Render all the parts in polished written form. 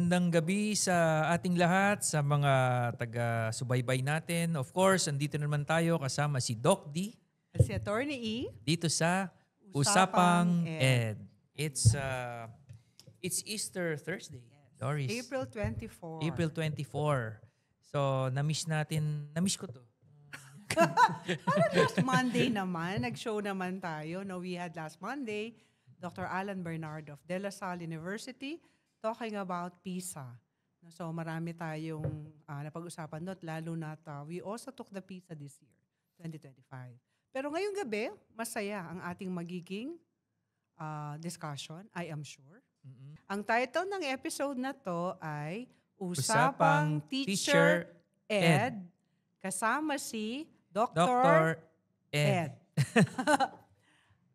magandang gabi sa ating lahat, sa mga taga-subaybay natin. Of course, andito naman tayo kasama si Doc D Si Attorney E. dito sa Usapang Usapang Ed. Ed. It's Easter Thursday, Doris. April 24. April 24. So, namiss ko to. Parang last Monday naman, nag-show naman tayo. No, we had last Monday, Dr. Alan Bernard of De La Salle University talking about PISA. So marami tayong napag-usapan doon, lalo na we also took the PISA this year, 2025. Pero ngayong gabi, masaya ang ating magiging discussion, I am sure. Mm-mm. Ang title ng episode na to ay Usapang Usapang Teacher Ed. Ed, kasama si Dr. Dr. Ed. Ed.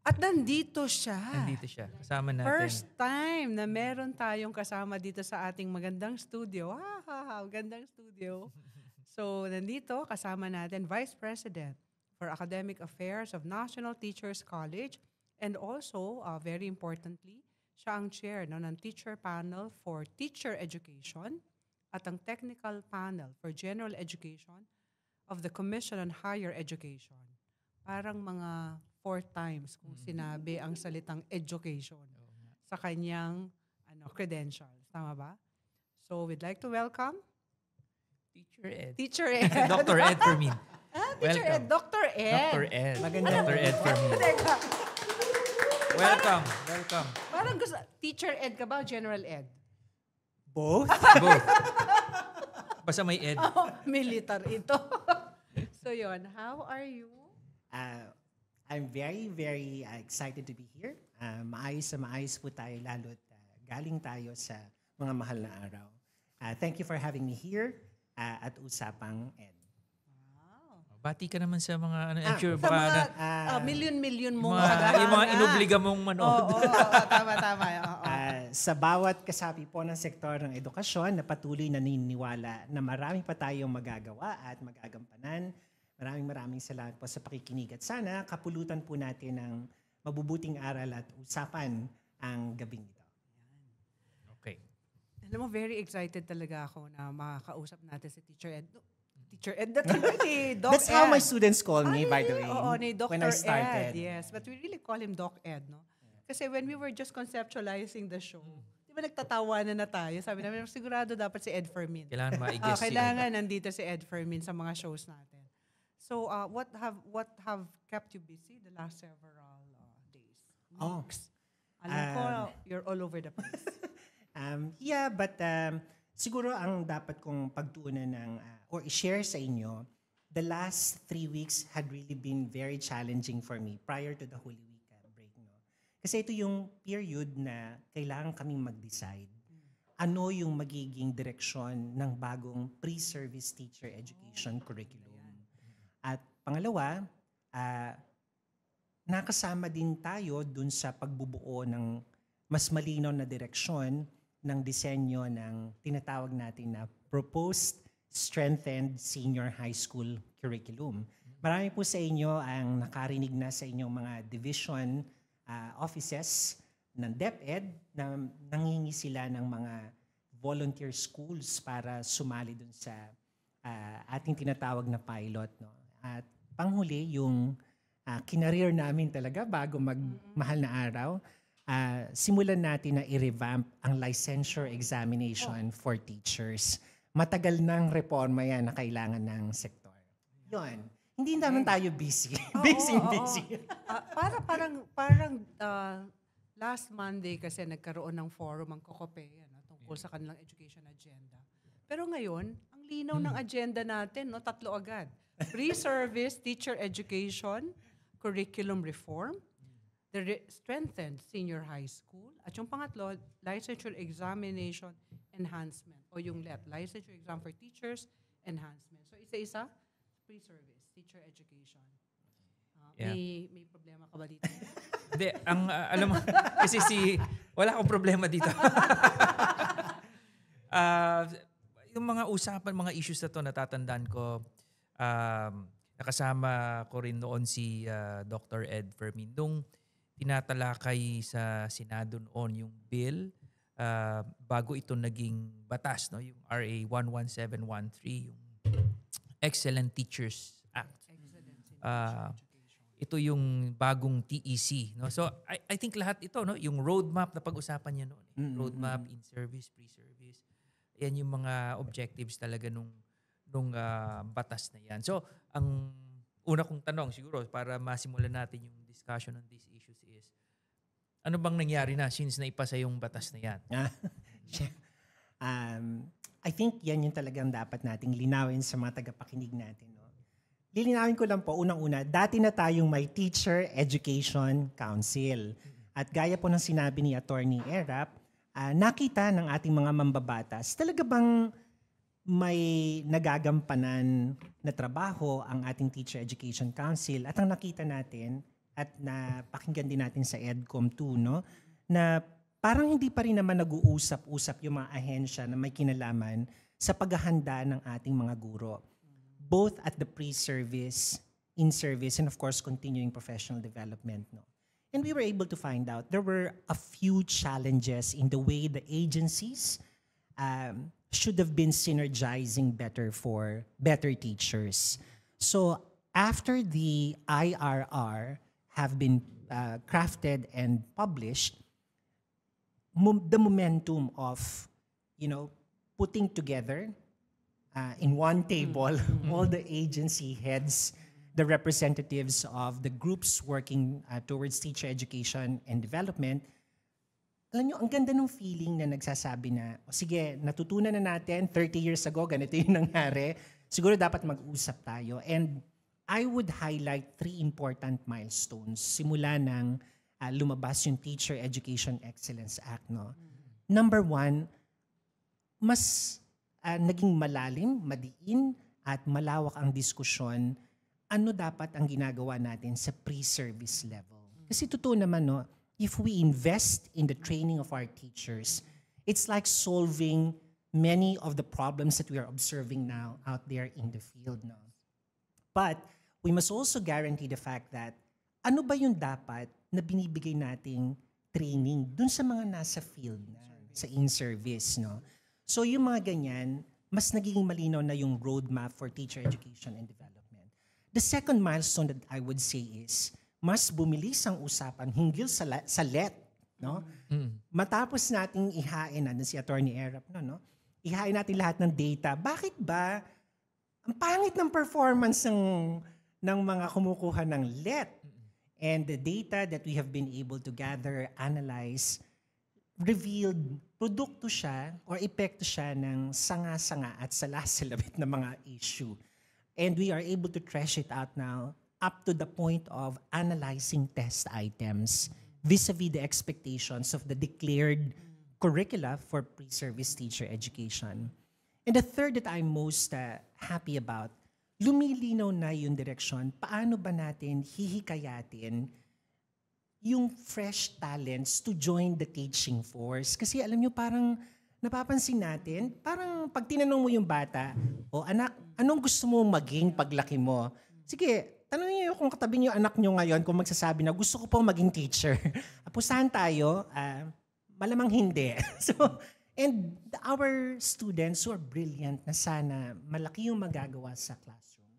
At nandito siya. Nandito siya. Kasama natin. First time na meron tayong kasama dito sa ating magandang studio. Magandang studio. So, nandito kasama natin Vice President for Academic Affairs of National Teachers College, and also, very importantly, siya ang chair ng Teacher Panel for Teacher Education at ang Technical Panel for General Education of the Commission on Higher Education. Parang mga 4 times kung sinabi ang salitang education sa kanyang credentials. Tama ba? So, we'd like to welcome Teacher Ed. Teacher Ed. Dr. Ed Fermin. Teacher Ed. Dr. Ed. Dr. Ed. Magandang Dr. Ed Fermin. Teka, Welcome. parang gusto, Teacher Ed ka ba o General Ed? Both? Both. Basta may Ed. Military ito. So yun, how are you? I'm very, very excited to be here. Maayos na maayos po tayo, lalo't galing tayo sa mga mahal na araw. Thank you for having me here at Usapang Ed. Bati ka naman sa mga, I'm sure, Sa mga baka million-million yung mong yung mga inobliga mong manood. Oo, tama. Oo. Sa bawat kasapi po ng sektor ng edukasyon na patuloy na naniniwala na marami pa tayong magagawa at magagampanan. Maraming salamat po sa pakikinig at sana kapulutan po natin ng mabubuting aral at usapan ang gabing ito. Okay. Alam mo, very excited talaga ako na makakausap natin si Teacher Ed. Teacher Ed, ni Doc That's how Ed. my students call me, by the way, Oo, ni Dr. when I started. Ed, yes. But we really call him Doc Ed, no? Kasi when we were just conceptualizing the show, di ba nagtatawanan na tayo? Sabi namin, sigurado dapat si Ed Fermin. Kailangan ma-guess Kailangan nandito si Ed Fermin sa mga shows natin. So, what have kept you busy the last several days, weeks? Alam ko, you're all over the place. But siguro ang dapat kong pagtuunan ng or i-share sa inyo, the last 3 weeks had really been very challenging for me prior to the Holy Week break. No? Kasi ito yung period na kailangan kaming mag-decide ano yung magiging direksyon ng bagong pre-service teacher education curriculum. At pangalawa, nakasama din tayo dun sa pagbubuo ng mas malinaw na direksyon ng disenyo ng tinatawag natin na Proposed Strengthened Senior High School Curriculum. Marami po sa inyo ang nakarinig na sa inyong mga division offices ng DepEd na nangingi sila ng mga volunteer schools para sumali dun sa ating tinatawag na pilot. No? At panghuli, yung kinareer namin talaga bago magmahal na araw, simulan natin na i-revamp ang licensure examination for teachers. Matagal nang reforma yan na kailangan ng sektor. Yun. Hindi naman tayo busy. Busy. Parang last Monday kasi nagkaroon ng forum ang COCOPE tungkol sa kanilang education agenda. Pero ngayon, ang linaw ng agenda natin, 3 agad. Pre-service teacher education, curriculum reform, the strengthened senior high school, at yung pangatlo, licensure examination enhancement, o yung LET, licensure exam for teachers enhancement. So isa-isa, pre-service teacher education. May problema ka ba dito? Hindi, alam mo, kasi wala akong problema dito. Yung mga usapan, mga issues na to, natatandaan ko, nakasama ko rin noon si Dr. Ed Fermin. Nung tinatalakay sa Senado noon yung bill bago ito naging batas, no? Yung RA 11713, yung Excellent Teachers Act. Ito yung bagong TEC, no? So I think lahat ito, no, yung roadmap na pag-usapan niya noon, roadmap, in-service, pre-service. Yan yung mga objectives talaga nung batas na yan. So ang una kong tanong siguro para masimulan natin yung discussion on these issues is, ano bang nangyari na since naipasa yung batas na yan? I think yan yung talagang dapat nating linawin sa mga tagapakinig natin. No? Lilinawin ko lang po, unang-una, dati na tayong may Teacher Education Council. At gaya po ng sinabi ni Attorney Erap, nakita ng ating mga mambabatas, talaga bang may nagagampanan na trabaho ang ating Teacher Education Council at ang nakita natin at napakinggan din natin sa EDCOM 2, no, na parang hindi pa rin naman nag-uusap-usap yung mga ahensya na may kinalaman sa paghahanda ng ating mga guro, both at the pre-service, in-service, and of course, continuing professional development. No? And we were able to find out there were a few challenges in the way the agencies should have been synergizing better for better teachers. So after the IRR have been crafted and published, the momentum of, putting together in one table all the agency heads, the representatives of the groups working towards teacher education and development, alam nyo, ang ganda ng feeling na nagsasabi na, sige, natutunan na natin, 30 years ago, ganito yung nangyari, siguro dapat mag-usap tayo. And I would highlight 3 important milestones simula ng lumabas yung Teacher Education Excellence Act. No? Number 1, mas naging malalim, madiin, at malawak ang diskusyon, ano dapat ang ginagawa natin sa pre-service level. Kasi totoo naman, no, if we invest in the training of our teachers, it's like solving many of the problems that we are observing now out there in the field. No? But we must also guarantee the fact that ano ba yung dapat na binibigay nating training dun sa mga nasa field na, sa in-service. No? So yung mga ganyan, mas nagiging malinaw na yung roadmap for teacher education and development. The second milestone that I would say is, mas bumilis ang usapan hinggil sa LET. No? Matapos nating ihain, si Attorney Erap, no? Ihain natin lahat ng data. Bakit ba ang pangit ng performance ng mga kumukuha ng LET? And the data that we have been able to gather, analyze, revealed produkto siya or epekto siya ng sanga-sanga at salasilabit na mga issue. And we are able to trash it out now up to the point of analyzing test items vis-a-vis the expectations of the declared curricula for pre-service teacher education. And the third that I'm most happy about, lumilinaw na yung direksyon, paano ba natin hihikayatin yung fresh talents to join the teaching force. Kasi alam nyo, parang napapansin natin, parang pag tinanong mo yung bata, anak, anong gusto mo maging paglaki mo? Sige, tanongin niyo kung katabi niyo anak niyo ngayon kung magsasabi na gusto ko po maging teacher. Apustahan tayo, malamang hindi. And our students who are brilliant na sana malaki yung magagawa sa classroom,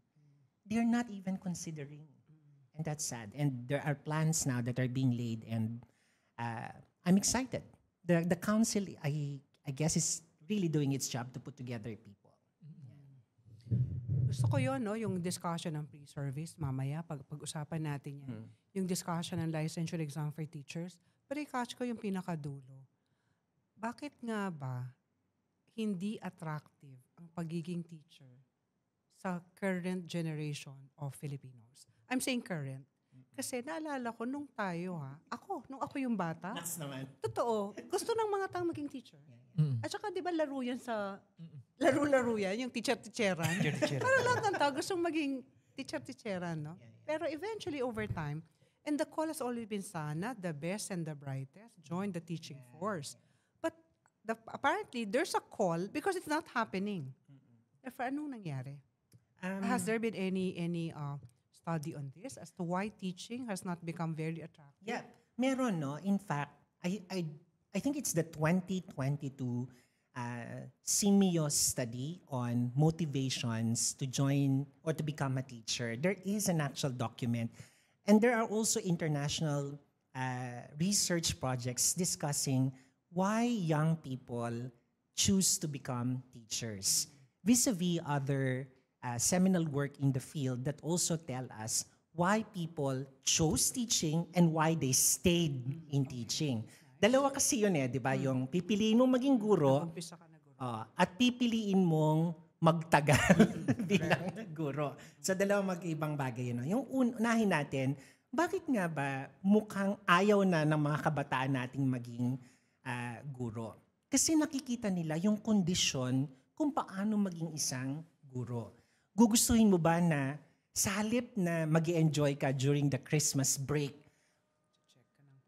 they are not even considering. And that's sad. And there are plans now that are being laid and I'm excited. The council, I guess, is really doing its job to put together people. Gusto ko yun, no? Yung discussion ng pre-service, mamaya, pag-usapan natin yan. Yung discussion ng licensure exam for teachers. Pero i-catch ko yung pinakadulo. Bakit nga ba hindi attractive ang pagiging teacher sa current generation of Filipinos? I'm saying current. Kasi naalala ko nung tayo nung ako yung bata. That's naman. Totoo. Gusto ng mga tao maging teacher. At saka di ba laro yan laro-laro yan, yung teacher-teacheran. Para lahat ng tao gustong maging teacher-teacheran, no? Pero eventually over time, and the call has always been sana, the best and the brightest join the teaching force. But apparently, there's a call because it's not happening. Therefore, anong nangyari? Has there been any study on this as to why teaching has not become very attractive? Yeah, meron, no? In fact, I think it's the 2022 Simios study on motivations to join or to become a teacher. There is an actual document. And there are also international research projects discussing why young people choose to become teachers, vis-a-vis other seminal work in the field that also tell us why people chose teaching and why they stayed in teaching. Dalawa kasi yun di ba? Yung pipiliin mong maging guro Umpisa ka na guro. at pipiliin mong magtagal bilang guro. So dalawa mag-ibang bagay yun. Yung unahin natin, bakit nga ba mukhang ayaw na ng mga kabataan nating maging guro? Kasi nakikita nila yung kondisyon kung paano maging isang guro. Gugustuhin mo ba na sa halip na mag-enjoy ka during the Christmas break,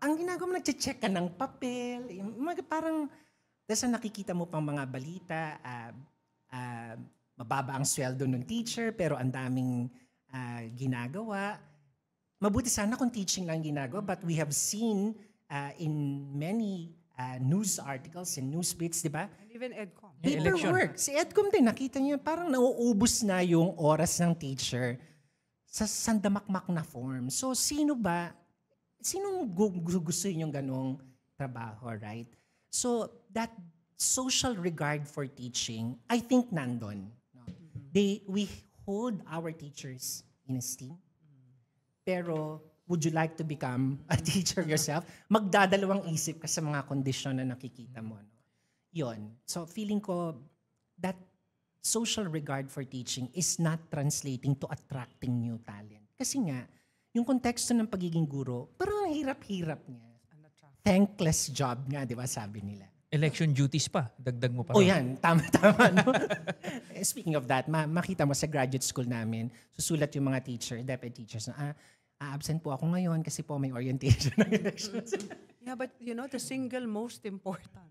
ang ginagawa mo, nag-check ka ng papel, parang, dahil nakikita mo pang mga balita, mababa ang sweldo ng teacher, pero ang daming ginagawa. Mabuti sana kung teaching lang ginagawa, but we have seen in many news articles and news bits, di ba? And even EDCOM. Paperwork. Si EDCOM din, nakita niyo, parang nauubos na yung oras ng teacher sa sandamakmak na form. So, sinong gusto yung ganong trabaho, right? So, that social regard for teaching, I think nandun. No? We hold our teachers in esteem. Pero, would you like to become a teacher yourself? Magdadalawang isip ka sa mga kondisyon na nakikita mo. No? Yun. So, feeling ko, that social regard for teaching is not translating to attracting new talent. Kasi nga, yung konteksto ng pagiging guro, parang hirap-hirap niya. Thankless job nga, di ba, sabi nila. Election duties pa, dagdag mo pa. Yan, tama-tama. No? Speaking of that, makita mo sa graduate school namin, susulat yung mga teacher, deputy teachers na, absent po ako ngayon kasi po may orientation ng elections. Yeah, but the single most important,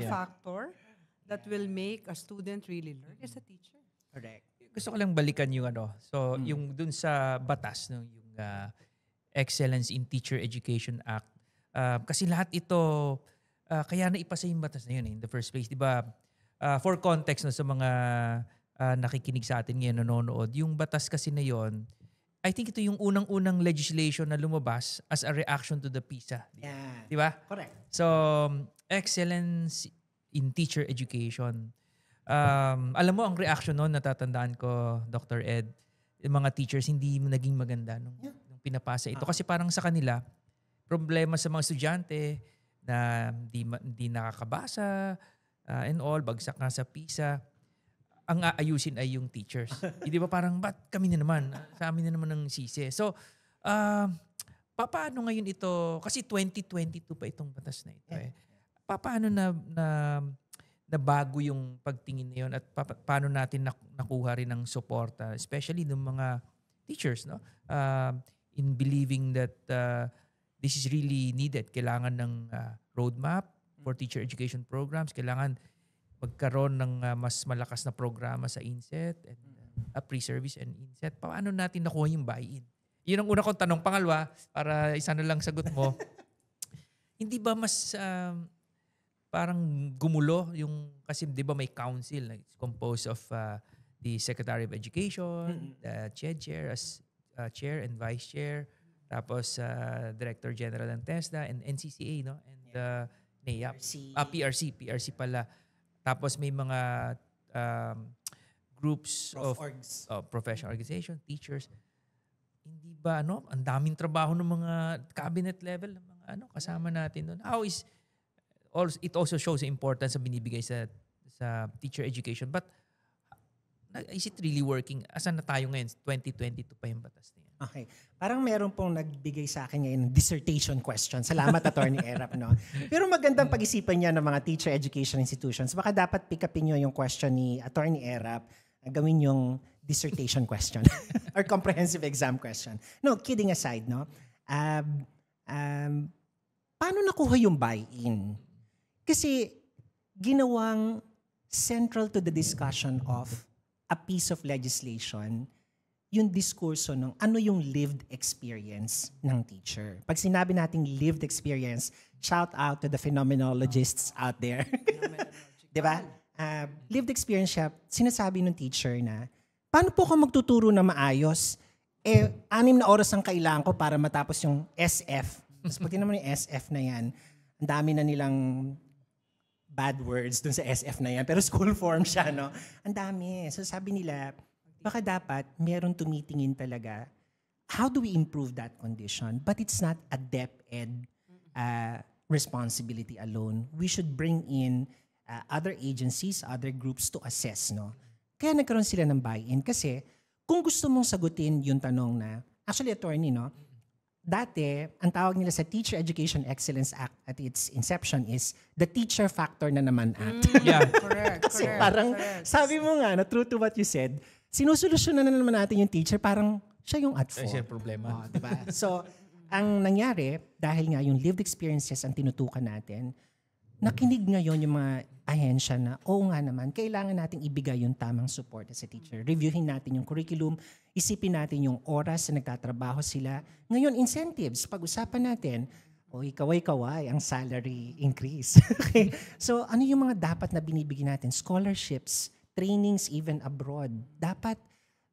factor that will make a student really learn is a teacher. Correct. Gusto ko lang balikan yung So, yung dun sa batas, no, yung Excellence in Teacher Education Act. Kasi lahat ito, kaya naipasa yung batas na yun in the first place. Diba, for context no, sa mga nakikinig sa atin ngayon, nanonood, yung batas kasi na yun, I think ito yung unang-unang legislation na lumabas as a reaction to the PISA. Yeah. Diba? Correct. So, Excellence in Teacher Education. Alam mo, ang reaction noon, natatandaan ko, Dr. Ed, yung mga teachers hindi naging maganda nung pinapasa ito. Kasi parang sa kanila, problema sa mga estudyante na hindi nakakabasa and all, bagsak nga sa PISA. Ang aayusin ay yung teachers. Hindi ba parang, ba't kami na naman? Sa amin na naman ang sisi. So, paano ngayon ito? Kasi 2022 pa itong batas na ito. Paano na bago yung pagtingin na yun at paano natin nakuha rin ng suporta, especially ng mga teachers, no? In believing that this is really needed. Kailangan ng roadmap for teacher education programs. Kailangan magkaroon ng mas malakas na programa sa INSET and pre-service and INSET. Paano natin nakuha yung buy-in? Yun ang una kong tanong. Pangalawa, para isa na lang sagot mo, hindi ba mas parang gumulo yung, kasi di ba may council na it's composed of the Secretary of Education, the chair as chair and vice chair, tapos Director General ng TESDA and NCCA, no? And NAIAP. PRC pala. Tapos may mga groups of professional organization, teachers. Hindi ba ang daming trabaho ng mga cabinet level ng mga kasama natin doon. It also shows the importance na binibigay sa teacher education. But is it really working? Asan na tayo ngayon? 2022 pa yung batas na yan. Okay. Parang meron pong nagbigay sa akin ngayon ng dissertation question. Salamat, Attorney Erap. No? Pero magandang pag-isipan niya ng mga teacher education institutions. Baka dapat pick upin niyo yung question ni Attorney Erap, gawin yung dissertation question or comprehensive exam question. No, kidding aside, no? Paano nakuha yung buy-in? Kasi ginawang central to the discussion of a piece of legislation yung diskurso ng ano yung lived experience ng teacher. Pag sinabi nating lived experience, shout out to the phenomenologists out there. Di ba? Lived experience siya, sinasabi ng teacher na, paano po ako magtuturo na maayos? 6 na oras ang kailangan ko para matapos yung SF. Tapos pag naman yung SF na yan, ang dami na nilang bad words dun sa SF na yan. Pero school form siya, no? Ang dami. So sabi nila, baka dapat meron tumitingin talaga, how do we improve that condition? But it's not a DepEd responsibility alone. We should bring in other agencies, other groups to assess, no? Kaya nagkaroon sila ng buy-in. Kasi kung gusto mong sagutin yung tanong na, actually attorney, no? Dati, ang tawag nila sa Teacher Education Excellence Act at its inception is the Teacher Factor na naman Act. Yeah. Correct. Kasi parang, sabi mo nga, true to what you said, sinusolusyonan na naman natin yung teacher, parang siya yung at fault. Siya yung problema. Diba? So, ang nangyari, dahil nga yung lived experiences ang tinutukan natin, nakinig ngayon yung mga ahensya na, oo nga naman, kailangan nating ibigay yung tamang support as a teacher. Reviewin natin yung curriculum, isipin natin yung oras na nagtatrabaho sila. Ngayon, incentives, pag-usapan natin, kaway-kaway ang salary increase. Okay? So, ano yung mga dapat na binibigyan natin? Scholarships, trainings even abroad. Dapat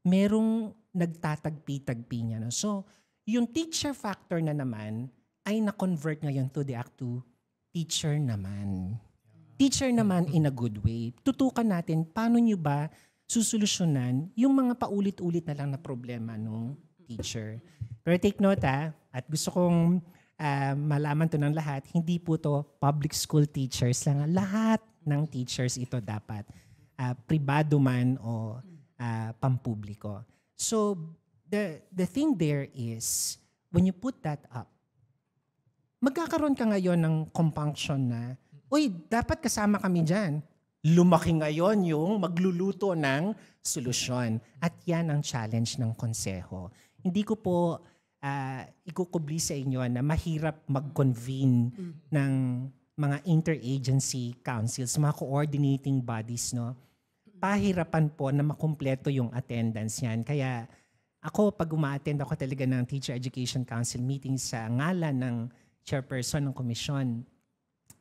merong nagtatagpi-tagpi niya. No? So, yung teacher factor na naman ay na-convert ngayon to the act to teacher naman. Teacher naman in a good way. Tutukan natin paano nyo ba susolusyonan yung mga paulit-ulit na lang na problema ng teacher. Pero take note at gusto kong malaman to ng lahat, hindi po to public school teachers lang. Lahat ng teachers ito dapat. Pribado man o pampubliko. So, the thing there is, when you put that up, magkakaroon ka ngayon ng compunction na, uy, dapat kasama kami dyan. Lumaki ngayon yung magluluto ng solusyon. At yan ang challenge ng konseho. Hindi ko po ikukubli sa inyo na mahirap mag-convene ng mga interagency councils, mga coordinating bodies, no? Pahirapan po na makumpleto yung attendance yan. Kaya ako, pag uma-attend ako talaga ng Teacher Education Council meeting sa ngalan ng chairperson ng komisyon,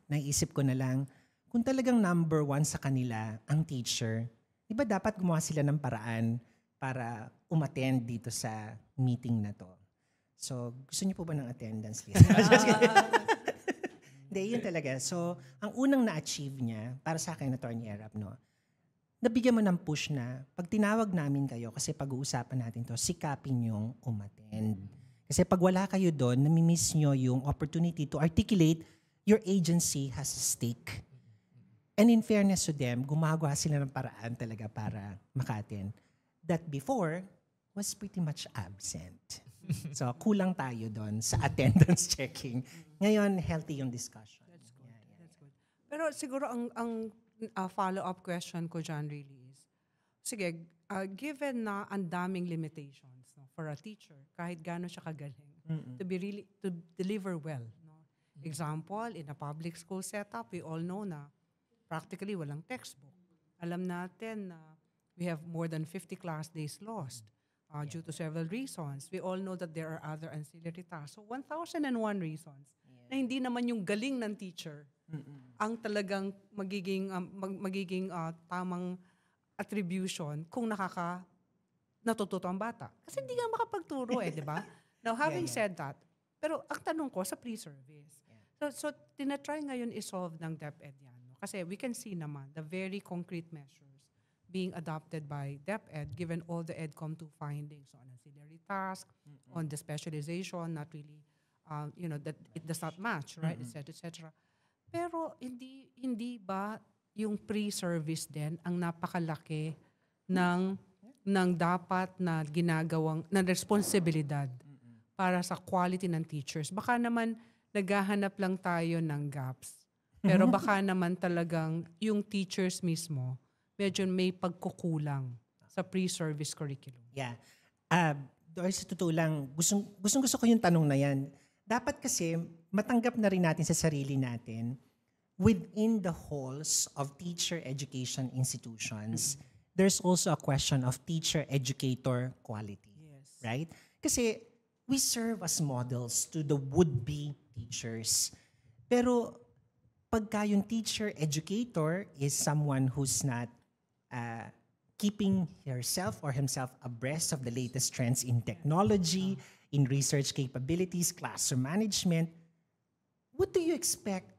naisip ko na lang, kung talagang number 1 sa kanila ang teacher, di ba dapat gumawa sila ng paraan para umattend dito sa meeting na to? So, gusto niyo po ba ng attendance list? Hindi, yun talaga. So, ang unang na-achieve niya, para sa akin, Attorney Erap, no? Nabigyan mo ng push na, pag tinawag namin kayo, kasi pag-uusapan natin to, sikapin yung umattend. Kasi pag wala kayo doon, namimiss nyo yung opportunity to articulate your agency has a stake. And in fairness to them, gumagawa sila ng paraan talaga para maka-attend. That before was pretty much absent. So, kulang tayo doon sa attendance checking. Ngayon, healthy yung discussion. That's good. That's good. Pero siguro ang follow-up question ko dyan really is, sige, given na ang daming limitations, no, for a teacher, kahit gaano siya kagaling, to deliver well. No? Example, in a public school setup, we all know na practically walang textbook. Alam natin na we have more than 50 class days lost due to several reasons. We all know that there are other ancillary tasks. So 1,001 reasons na hindi naman yung galing ng teacher ang talagang magiging tamang attribution kung natututo ang bata. Kasi hindi nga makapagturo di ba? Now, having said that, pero ang tanong ko sa pre-service. So tinatry ngayon isolve ng DepEd yan. No? Kasi we can see naman the very concrete measures being adopted by DepEd given all the EDCOM2 findings on ancillary task, on the specialization, not really, that it does not match, right, etc., etc. Pero hindi ba yung pre-service din ang napakalaki ng dapat na ginagawang na responsibilidad para sa quality ng teachers? Baka naman naghahanap lang tayo ng gaps. Pero baka naman talagang yung teachers mismo medyo may pagkukulang sa pre-service curriculum. Yeah. Doris, sa totoo lang, gusto ko yung tanong na yan. Dapat kasi matanggap na rin natin sa sarili natin, within the halls of teacher education institutions, there's also a question of teacher-educator quality. Yes. right? Kasi we serve as models to the would-be teachers. Pero pagka yung teacher, educator is someone who's not keeping herself or himself abreast of the latest trends in technology, in research capabilities, classroom management, what do you expect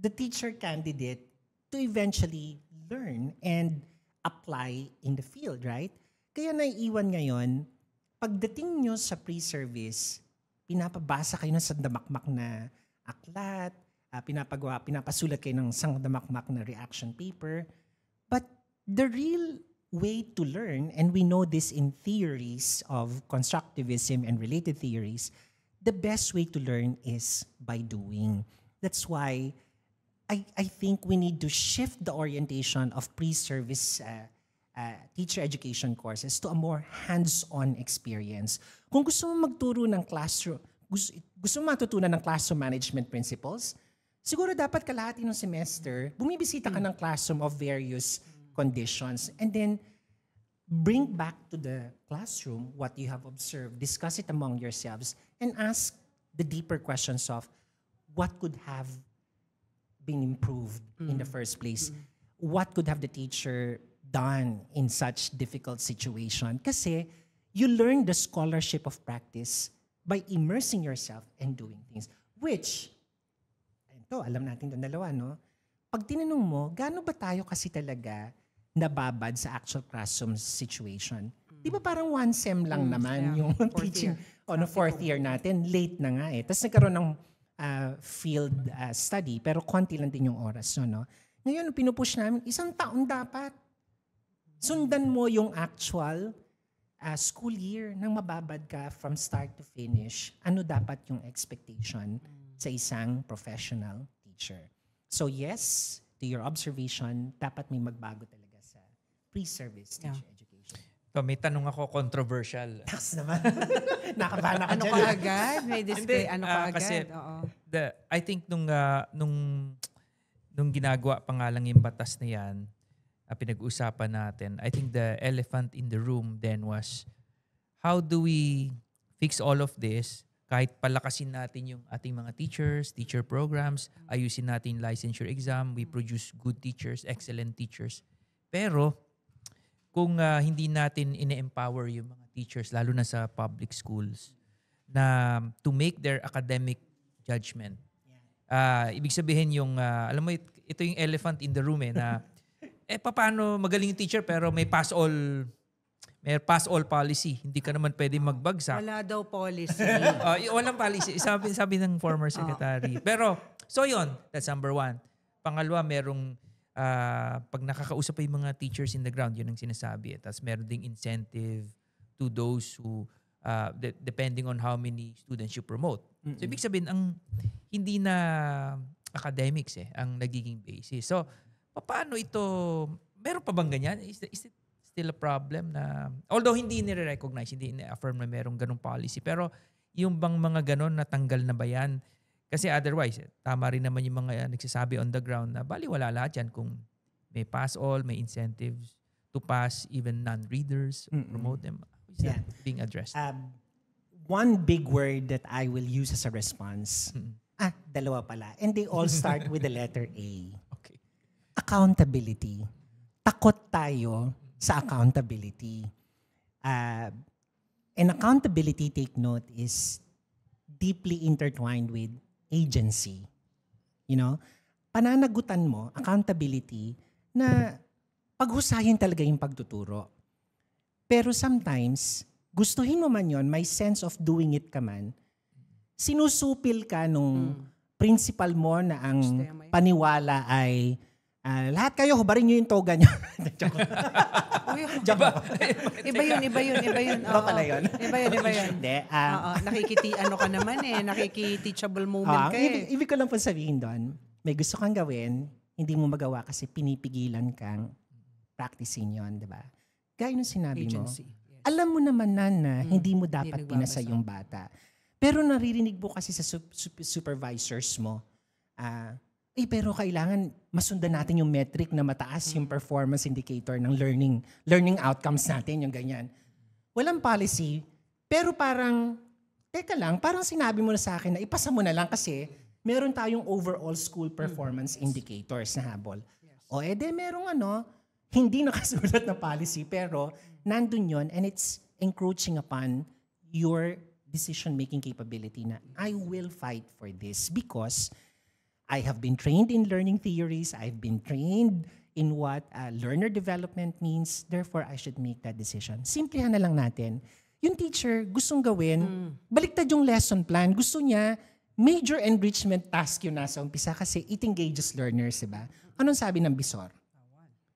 the teacher candidate to eventually learn and apply in the field, right? Kaya naiiwan ngayon, pagdating nyo sa pre-service, pinapabasa kayo ng sandamakmak na aklat, pinapasulat kayo ng sandamakmak na reaction paper. But the real way to learn, and we know this in theories of constructivism and related theories, the best way to learn is by doing. That's why I think we need to shift the orientation of pre-service teacher education courses to a more hands-on experience. Kung gusto mo magturo ng classroom, gusto mo matutunan ng classroom management principles, siguro dapat kalahati ng semester, bumibisita ka ng classroom of various conditions and then bring back to the classroom what you have observed, discuss it among yourselves, and ask the deeper questions of what could have been improved in the first place. What could have the teacher done in such difficult situation? Kasi you learn the scholarship of practice by immersing yourself and doing things. Which, ito, alam natin itong dalawa, no? Pag tinanong mo, gaano ba tayo kasi talaga nababad sa actual classroom situation? Di ba parang one sem lang naman yung teaching on the fourth year natin? Late na nga eh. Tapos nagkaroon ng field study, pero konti lang din yung oras. No? Ngayon, pinupush namin, 1 taon dapat. Sundan mo yung actual school year nang mababad ka from start to finish. Ano dapat yung expectation sa isang professional teacher? So yes, to your observation, dapat may magbago talaga sa pre-service teacher education. So, may tanong ako controversial. Takas naman. Nakabahan ako Ano dyan. ka agad? May display. Hindi, Ano ka agad? kasi Oo. I think nung ginagawa pa nga lang yung batas na yan, pinag-usapan natin, I think the elephant in the room then was, how do we fix all of this kahit palakasin natin yung ating mga teachers, teacher programs, ayusin natin licensure exam, we produce good teachers, excellent teachers. Pero kung hindi natin ine-empower yung mga teachers, lalo na sa public schools, na to make their academic judgment. Ibig sabihin yung, alam mo, ito yung elephant in the room na, paano magaling yung teacher pero may pass-all policy. Hindi ka naman pwede magbagsak. Wala daw policy. Walang policy. Sabi ng former secretary. Pero, so yun, that's number 1. Pangalawa, merong, pag nakakausap pa yung mga teachers in the ground, yun ang sinasabi. Tapos meron ding incentive to those who, depending on how many students you promote. Mm-hmm. So, ibig sabihin, hindi na academics ang nagiging basis. So, paano ito, meron pa bang ganyan? Is it still a problem na, although hindi nire-recognize, hindi ni-affirm na merong ganong policy, pero yung bang mga ganon natanggal na ba yan? Kasi otherwise, tama rin naman yung mga nagsasabi on the ground na baliwala lahat yan kung may pass-all, may incentives to pass even non-readers, promote them. Is that being addressed? One big word that I will use as a response, dalawa pala, and they all start with the letter A. Okay. Accountability. Takot tayo sa accountability. And accountability, take note, is deeply intertwined with agency. You know? Pananagutan mo, accountability, na paghusayin talaga yung pagtuturo. Pero sometimes, gustuhin mo man yon, may sense of doing it ka man, sinusupil ka nung principal mo na ang paniwala ay lahat kayo, hubarin nyo yung toga nyo. Iba yun. Iba pala yun? Iba yun. Hindi. Ano ka naman nakiki-teachable moment ka Ibig ko lang po sabihin doon, may gusto kang gawin, hindi mo magawa kasi pinipigilan kang practicing yon, di ba? Gaya nung sinabi Agency. mo, alam mo naman na hindi mo dapat pinasa yung bata. Pero naririnig mo kasi sa supervisors mo, pero kailangan masundan natin yung metric na mataas yung performance indicator ng learning outcomes natin, yung ganyan. walang policy, pero parang, teka lang, parang sinabi mo na sa akin na ipasa mo na lang kasi meron tayong overall school performance indicators na habol. O ede merong hindi nakasulat na policy, pero nandun yun and it's encroaching upon your decision-making capability na I will fight for this because I have been trained in learning theories, I've been trained in what learner development means, therefore I should make that decision. Simplihan na lang natin. Yung teacher gustong gawin, baliktad yung lesson plan, gusto niya major enrichment task yun nasa umpisa kasi it engages learners, diba? Anong sabi ng BISOR?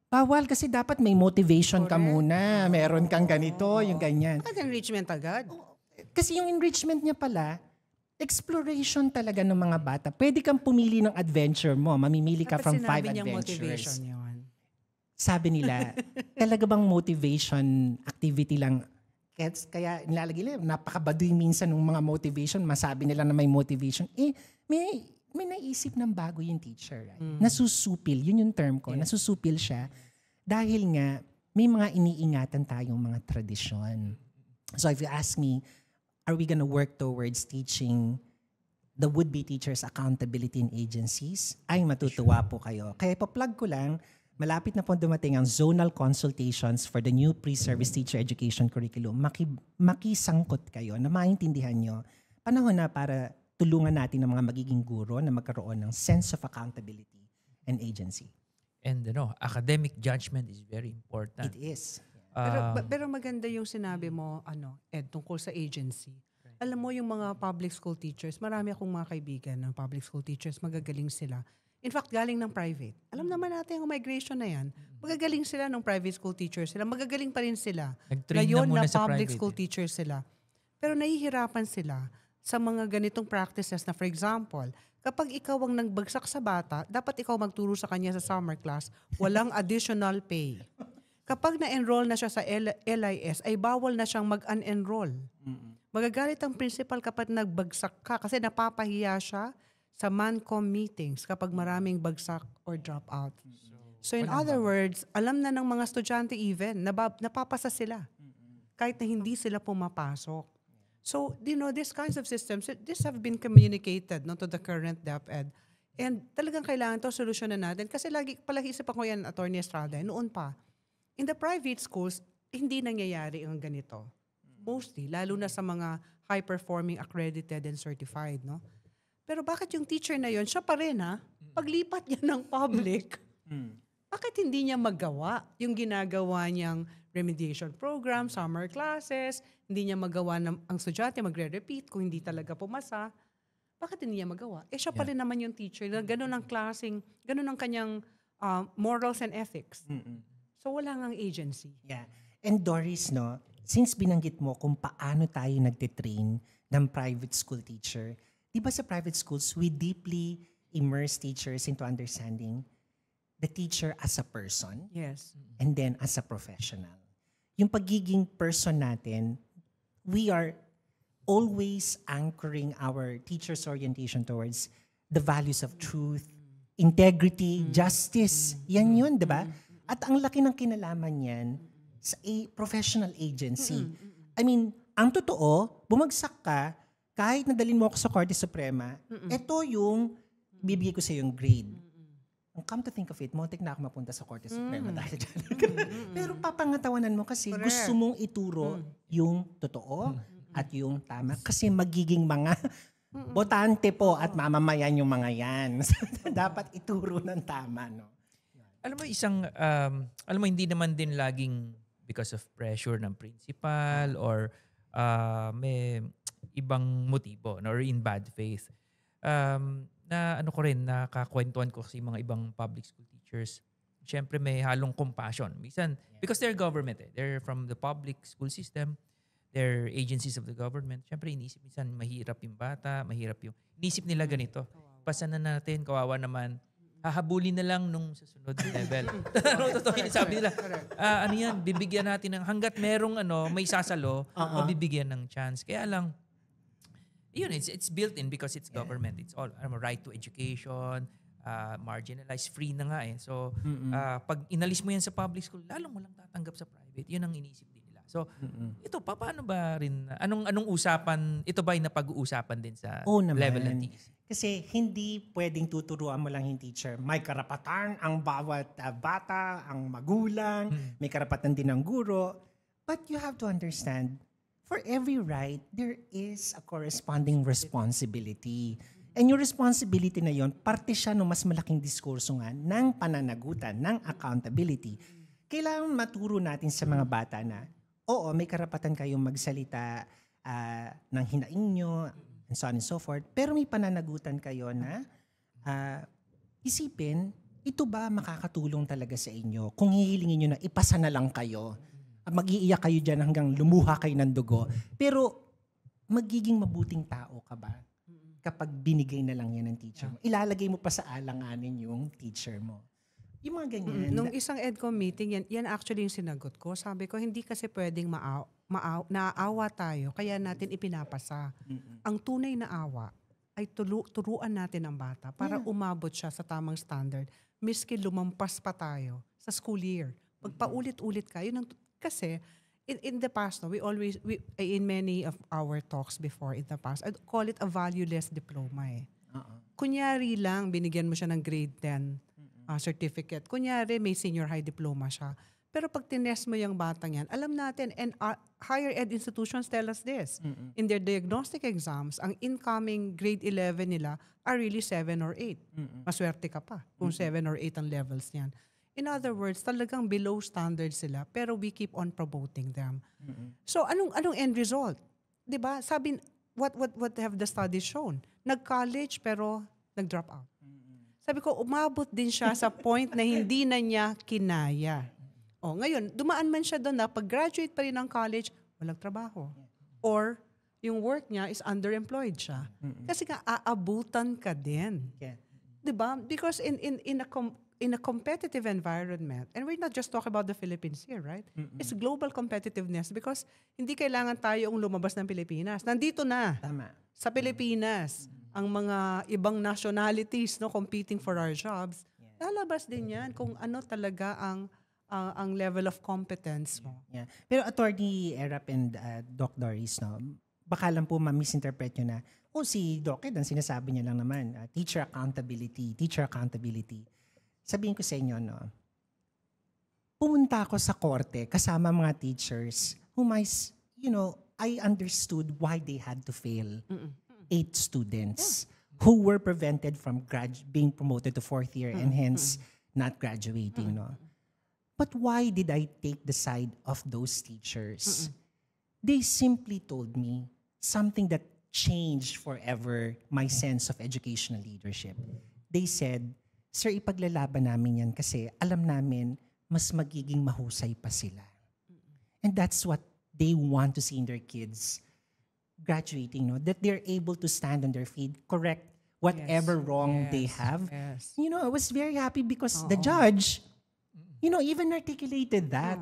Bawal kasi dapat may motivation ka muna. Meron kang ganito, yung ganyan. Bakit enrichment agad? Kasi yung enrichment niya pala, exploration talaga ng mga bata. Pwede kang pumili ng adventure mo. Mamimili ka from 5 adventures. Motivation yun? Sabi nila, talaga bang motivation activity lang? Kaya nilalagay nila, napakabaduy minsan ng mga motivation, masabi nila na may motivation. May naisip ng bago yung teacher. Right? Nasusupil, yun yung term ko, nasusupil siya. Dahil nga, may mga iniingatan tayong mga tradisyon. So if you ask me, are we gonna work towards teaching the would-be teachers accountability in agencies? Ay, matutuwa po kayo. Kaya pa-plug ko lang, malapit na po dumating ang zonal consultations for the new pre-service teacher education curriculum. Makisangkot kayo na maintindihan nyo. Panahon na para tulungan natin ng mga magiging guro na magkaroon ng sense of accountability and agency. And academic judgment is very important. It is. Pero maganda yung sinabi mo, Ed, tungkol sa agency. Alam mo, yung mga public school teachers, marami akong mga kaibigan ng public school teachers, magagaling sila. In fact, galing ng private. Alam naman natin yung migration na yan. Magagaling sila ng private school teachers sila. Magagaling pa rin sila. Nag-train Ngayon na muna na sa public private, school teachers sila. Pero nahihirapan sila sa mga ganitong practices na, for example, kapag ikaw ang nagbagsak sa bata, dapat ikaw magturo sa kanya sa summer class, walang additional pay. Kapag na-enroll na siya sa LIS, ay bawal na siyang mag-unenroll. Magagalit ang principal kapag nagbagsak ka kasi napapahiya siya sa MANCOM meetings kapag maraming bagsak or drop out. So in other words, alam na ng mga estudyante even, napapasa sila kahit na hindi sila pumapasok. So, these kinds of systems, this have been communicated to the current DepEd. And talagang kailangan to solusyonan natin. Kasi palagi isip ako yan, Attorney Estrada, noon pa. In the private schools, hindi nangyayari ang ganito. Mostly, lalo na sa mga high-performing, accredited, and certified. No? Pero bakit yung teacher na yon siya pa rin paglipat niya ng public, bakit hindi niya magawa yung ginagawa niyang remediation program, summer classes, hindi niya magawa ang estudyante magre-repeat kung hindi talaga pumasa. Bakit hindi niya magawa? Siya pa rin naman yung teacher na ganun ang kanyang morals and ethics. So wala ngang agency. Yeah. And Doris, since binanggit mo kung paano tayo nagtitrain ng private school teacher, di ba sa private schools, we deeply immerse teachers into understanding the teacher as a person and then as a professional. Yung pagiging person natin, we are always anchoring our teacher's orientation towards the values of truth, integrity, justice. Yan yun, di ba? At ang laki ng kinalaman yan sa professional agency. I mean, ang totoo, bumagsak ka, kahit nadalin mo ako sa Korte Suprema, ito yung bibigay ko sa yung grade. Come to think of it, muntik na ako mapunta sa Korte Suprema dahil dyan. Pero papangatawanan mo kasi gusto mong ituro yung totoo at yung tama. Kasi magiging mga botante po at mamamayan yung mga yan. Dapat ituro ng tama. No? Alam mo, hindi naman din laging because of pressure ng principal or may ibang motibo or in bad faith. Na nakakwentuhan ko kasi mga ibang public school teachers, syempre may halong compassion. Minsan, because they're government, they're from the public school system, they're agencies of the government. Syempre, iniisip minsan, mahirap yung bata, iniisip nila ganito. Pasan na natin, kawawa naman, hahabulin na lang nung sa sunod level. Totoo yun, sabi nila, bibigyan natin ng, hanggat merong may sasalo, o bibigyan ng chance. Kaya lang, yun, it's built in because it's government. It's all right to education, marginalized, free na nga eh. So, pag inalis mo yan sa public school, lalong walang tatanggap sa private. Yun ang iniisip din nila. So, ito paano ba rin anong usapan ito ba ay napag-uusapan din sa Oo naman. level ng TEC? Kasi hindi pwedeng tuturuan mo lang yung teacher. May karapatan ang bawat bata, ang magulang, may karapatan din ang guro. But you have to understand, for every right, there is a corresponding responsibility. And yung responsibility na yon, parte siya ng mas malaking diskurso nga ng pananagutan, ng accountability. Kailangan maturo natin sa mga bata na, oo, may karapatan kayong magsalita ng hinaing nyo, and so on and so forth. Pero may pananagutan kayo na isipin, ito ba makakatulong talaga sa inyo? Kung hihilingin nyo na ipasa na lang kayo, mag-iiyak kayo dyan hanggang lumuha kayo ng dugo. Pero magiging mabuting tao ka ba? Kapag binigay na lang yan ng teacher mo. Ilalagay mo pa sa alanganin yung teacher mo. Yung mga ganyan. Nung isang EDCOM meeting, yan actually yung sinagot ko. Sabi ko, hindi kasi pwedeng naaawa tayo, kaya natin ipinapasa. Ang tunay na awa ay turuan natin ang bata para umabot siya sa tamang standard, miski lumampas pa tayo sa school year. Pagpaulit-ulit kayo, kasi in the past, we in many of our talks before in the past, I'd call it a valueless diploma eh. Kunyari lang, binigyan mo siya ng grade 10 certificate. Kunyari, may senior high diploma siya. Pero pag tinest mo yung batang yan, alam natin, and higher ed institutions tell us this. In their diagnostic exams, ang incoming grade 11 nila are really 7 or 8. Maswerte ka pa kung 7 or 8 ang levels niyan. In other words, talagang below standard sila, pero we keep on promoting them. So anong end result? 'Di ba? Sabi, what have the studies shown? Nag-college pero nag-drop out. Sabi ko, umabot din siya sa point na hindi na niya kinaya. O, ngayon, dumaan man siya doon na pag-graduate pa rin ng college, walang trabaho. Or, yung work niya is underemployed siya. Kasi nga, aabutan ka din. Yeah. Diba? Because in a competitive environment, and we're not just talking about the Philippines here, right? It's global competitiveness because hindi kailangan tayo yung lumabas ng Pilipinas. Nandito na. Tama. Sa Pilipinas, ang mga ibang nationalities competing for our jobs, lalabas din yan kung ano talaga ang level of competence mo. Yeah. Pero Attorney Erap and Doc Doris, baka lang po ma-misinterpret nyo na, si Doc Ed, ang sinasabi niya lang naman, teacher accountability. Sabihin ko sa inyo, pumunta ako sa korte kasama mga teachers whom I understood why they had to fail. 8 students who were prevented from being promoted to 4th year and hence not graduating. But why did I take the side of those teachers? They simply told me something that changed forever my sense of educational leadership. They said, "Sir, ipaglalaban namin yan kasi alam namin mas magiging mahusay pa sila." And that's what they want to see in their kids graduating, that they're able to stand on their feet, correct whatever wrong they have. Yes. I was very happy because the judge, even articulated that.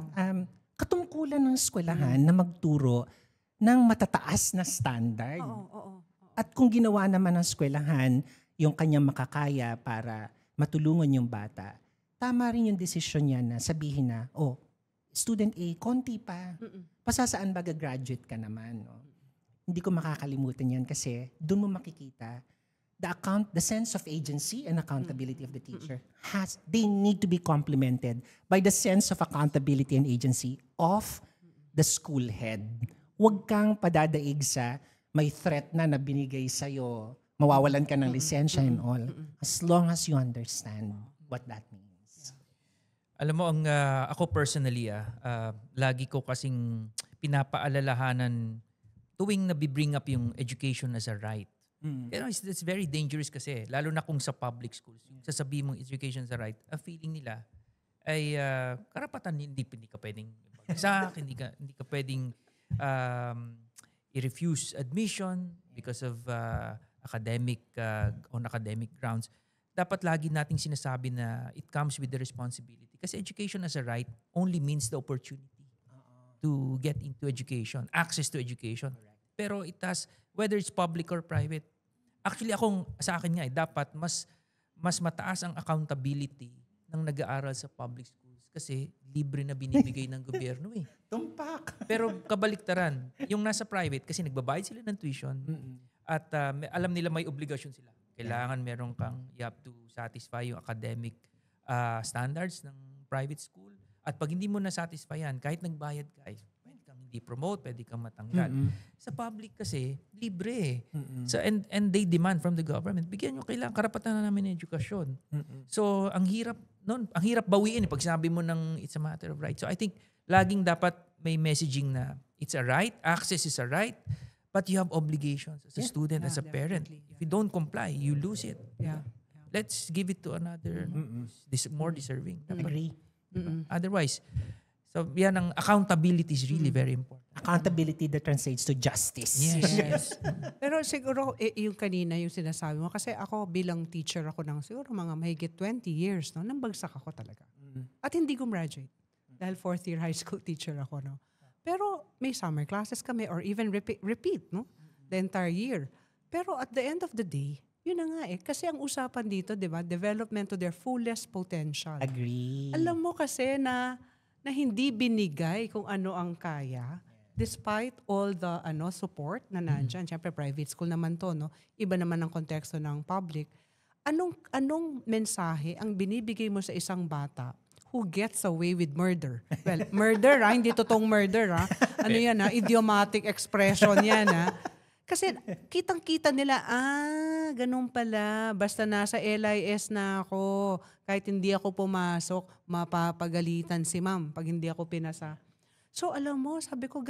Katungkulan ng eskwelahan na magturo ng matataas na standard. At kung ginawa naman ng eskwelahan yung kanyang makakaya para matulungan yung bata, tama rin yung desisyon niya na sabihin na, student A, konti pa. Pasasaan ba graduate ka naman? Hindi ko makakalimutan yan kasi doon mo makikita the sense of agency and accountability of the teacher they need to be complemented by the sense of accountability and agency of the school head. Huwag kang padadaig sa may threat na binigay sa'yo, mawawalan ka ng lisensya and all, as long as you understand what that means. Alam mo, ako personally, lagi ko kasing pinapaalalahanan tuwing nabibring up yung education as a right. Pero it's very dangerous kasi, lalo na kung sa public schools, sasabihin mong education as a right, ang feeling nila ay karapatan, hindi ka pwedeng bagsak, hindi ka pwedeng i-refuse admission because of academic grounds. Dapat lagi nating sinasabi na it comes with the responsibility. Kasi education as a right only means the opportunity to get into education, access to education. Pero it has, whether it's public or private, actually sa akin nga dapat mas mataas ang accountability ng nag-aaral sa public schools kasi libre na binibigay ng gobyerno eh. Tumpak. Pero kabaliktaran, yung nasa private kasi nagbabayad sila ng tuition at alam nila may obligasyon sila. Kailangan meron kang, you have to satisfy yung academic standards ng private school. At pag hindi mo na-satisfy yan, kahit nagbayad ka, pwede kang hindi promote, pwede kang matanggal. Sa public kasi, libre eh. So, and they demand from the government, bigyan nyo kailangan, karapatan na namin ng edukasyon. So, ang hirap bawiin pag sabi mo ng it's a matter of right. So, I think, laging dapat may messaging na it's a right, access is a right, but you have obligations as a student, as a parent. If you don't comply, you lose it. Yeah. Let's give it to another more deserving. Agree. Otherwise, so yan ang accountability is really very important. Accountability that translates to justice. Yes. Pero siguro, yung kanina, yung sinasabi mo, kasi ako bilang teacher ako ng siguro mga mahigit 20 years, no, nang bagsak ako talaga. At hindi gumraduate. Dahil 4th year high school teacher ako, no. Pero may summer classes kami or even repeat, no? The entire year. Pero at the end of the day, yun na nga eh. Kasi ang usapan dito, di ba, development to their fullest potential. Agree. Alam mo kasi na hindi binigay kung ano ang kaya, despite all the support na nandyan. Siyempre, private school naman to, no? Iba naman ang konteksto ng public. Anong mensahe ang binibigay mo sa isang bata who gets away with murder? Well, murder, hindi totoong murder. Ano yan, idiomatic expression yan. Kasi kitang-kita nila, ganun pala, basta nasa LIS na ako, kahit hindi ako pumasok, mapapagalitan si ma'am pag hindi ako pinasa. So alam mo, sabi ko,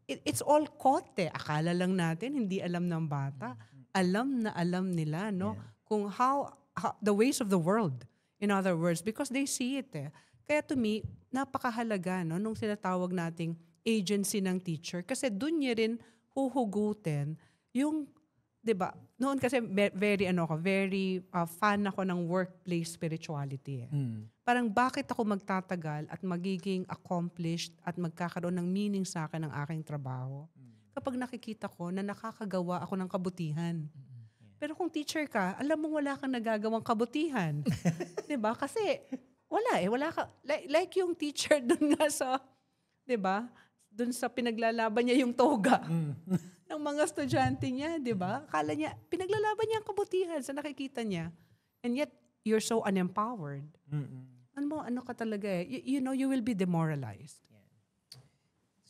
it's all caught eh. Akala lang natin, hindi alam ng bata. Alam na alam nila, no? Kung how the ways of the world. In other words, because they see it eh. Kaya to me, napakahalaga, no, nung sinatawag nating agency ng teacher. Kasi dun niya rin huhugutin yung, di ba, noon kasi very fan ako ng workplace spirituality eh. Parang bakit ako magtatagal at magiging accomplished at magkakaroon ng meaning sa akin ng aking trabaho kapag nakikita ko na nakakagawa ako ng kabutihan. Pero kung teacher ka, alam mo wala kang nagagawang kabutihan. 'Di ba? Kasi wala ka like yung teacher doon nga sa 'di ba? Doon sa pinaglalaban niya yung toga ng mga estudyante niya, 'di ba? Akala niya pinaglalaban niya ang kabutihan sa nakikita niya. And yet you're so unempowered. Ano ka talaga eh. You know, you will be demoralized.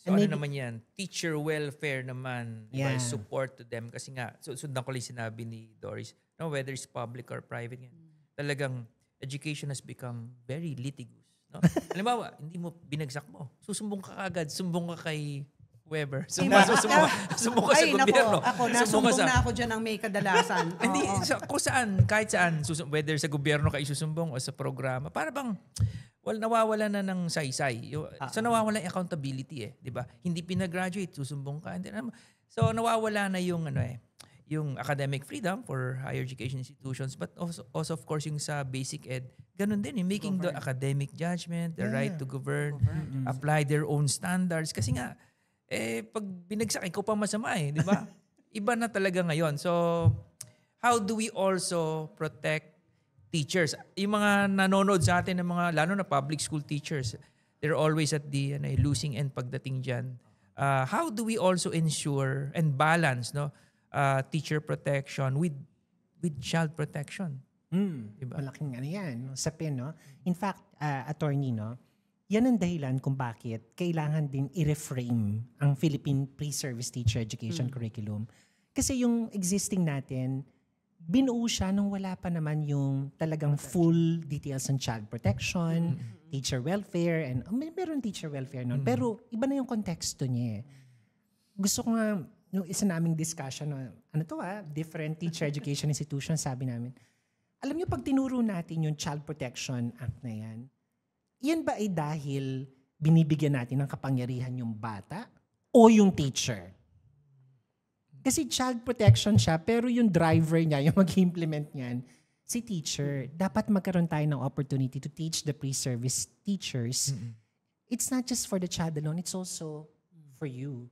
So ano naman yan? Teacher welfare naman. Diba? Support to them. Kasi nga, sundan ko lang sinabi ni Doris, no, whether it's public or private, yan, talagang education has become very litigious. No? Halimbawa, hindi mo binagsak mo. Susumbong ka agad. Sumbong ka kay whoever. Sumbong ka sa gobyerno. Ako, nasumbong na ako dyan ang may kadalasan. Hindi, kung saan, kahit saan, whether sa gobyerno ka isusumbong o sa programa, para bang, nawawala na ng saysay. So nawawala yung accountability eh, 'di ba? Hindi pinagraduate, susumbong ka. So nawawala na yung yung academic freedom for higher education institutions, but also of course yung sa basic ed. Ganun din, making the academic judgment, the right to govern, apply their own standards kasi nga pag binagsak ikaw pa masama eh, 'di ba? Iba na talaga ngayon. So how do we also protect teachers? Yung mga nanonood sa atin ng mga, lalo na public school teachers, they're always at the losing end pagdating dyan. How do we also ensure and balance teacher protection with child protection? Diba? Malaking yan, sapin, no? In fact, attorney, no? Yan ang dahilan kung bakit kailangan din i-reframe ang Philippine Pre-Service Teacher Education Curriculum. Kasi yung existing natin, binuo siya nung wala pa naman yung talagang full details on child protection, teacher welfare, and meron teacher welfare nun. Pero iba na yung konteksto niya. Gusto ko nga, yung isa naming discussion, different teacher education institutions, sabi namin, alam niyo pag tinuro natin yung Child Protection Act na yan ba ay dahil binibigyan natin ng kapangyarihan yung bata o yung teacher? Kasi child protection siya, pero yung driver niya, yung mag-implement niyan, si teacher. Dapat magkaroon tayo ng opportunity to teach the pre-service teachers. It's not just for the child alone, it's also for you.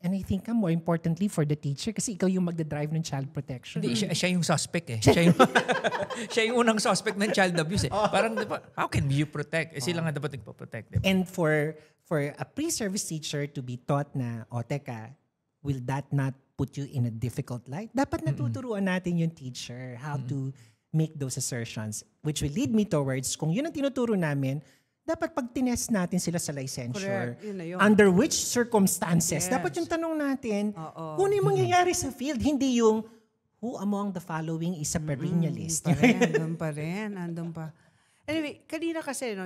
And I think more importantly for the teacher kasi ikaw yung magdadrive ng child protection. Hindi, siya yung suspect eh. Siya yung unang suspect ng child abuse eh. Parang, di ba, how can you protect? Sila nga dapat nagpo-protect. Diba? And for a pre-service teacher to be taught na, teka, will that not put you in a difficult light? Dapat natuturuan natin yung teacher how to make those assertions, which will lead me towards, kung yun ang tinuturo namin, dapat pag tinest natin sila sa licensure, Correct. Yun na yun. under which circumstances, Yes. dapat yung tanong natin, Oo. kung ano yung mangyayari sa field, hindi yung, who among the following is a perennialist? Andun pa rin. Anyway, kanina kasi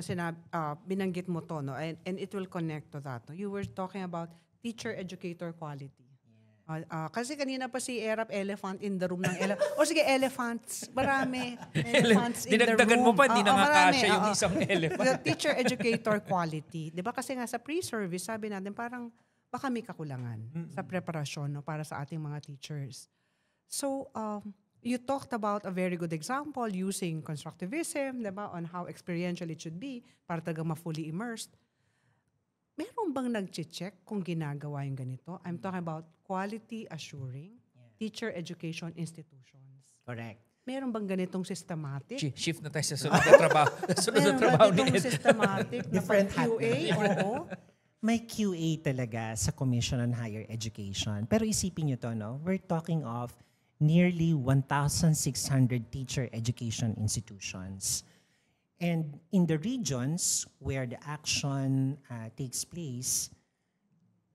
binanggit mo to, no? And it will connect to that. No? You were talking about teacher-educator quality. Kasi kanina pa si Erap, elephant in the room ng elephant. O sige, elephants. Marami. Elephants in the room. Dinagdagan mo pa, hindi na nga marami, kasya yung isang elephant. The teacher-educator quality. Di ba kasi nga sa pre-service, sabi natin parang baka may kakulangan sa preparasyon no, para sa ating mga teachers. So, you talked about a very good example using constructivism, di ba, on how experiential it should be para talaga ma-fully immersed. Meron bang nag-check kung ginagawa yung ganito? I'm talking about quality assuring teacher education institutions. Correct. Meron bang ganitong systematic? Shift na tayo sa sunod na trabaho. Sunod na Meron trabaho ba ni ditong Ed. systematic na Different hat. QA? Oo. May QA talaga sa Commission on Higher Education. Pero isipin nyo to, no? We're talking of nearly 1,600 teacher education institutions. And in the regions where the action takes place,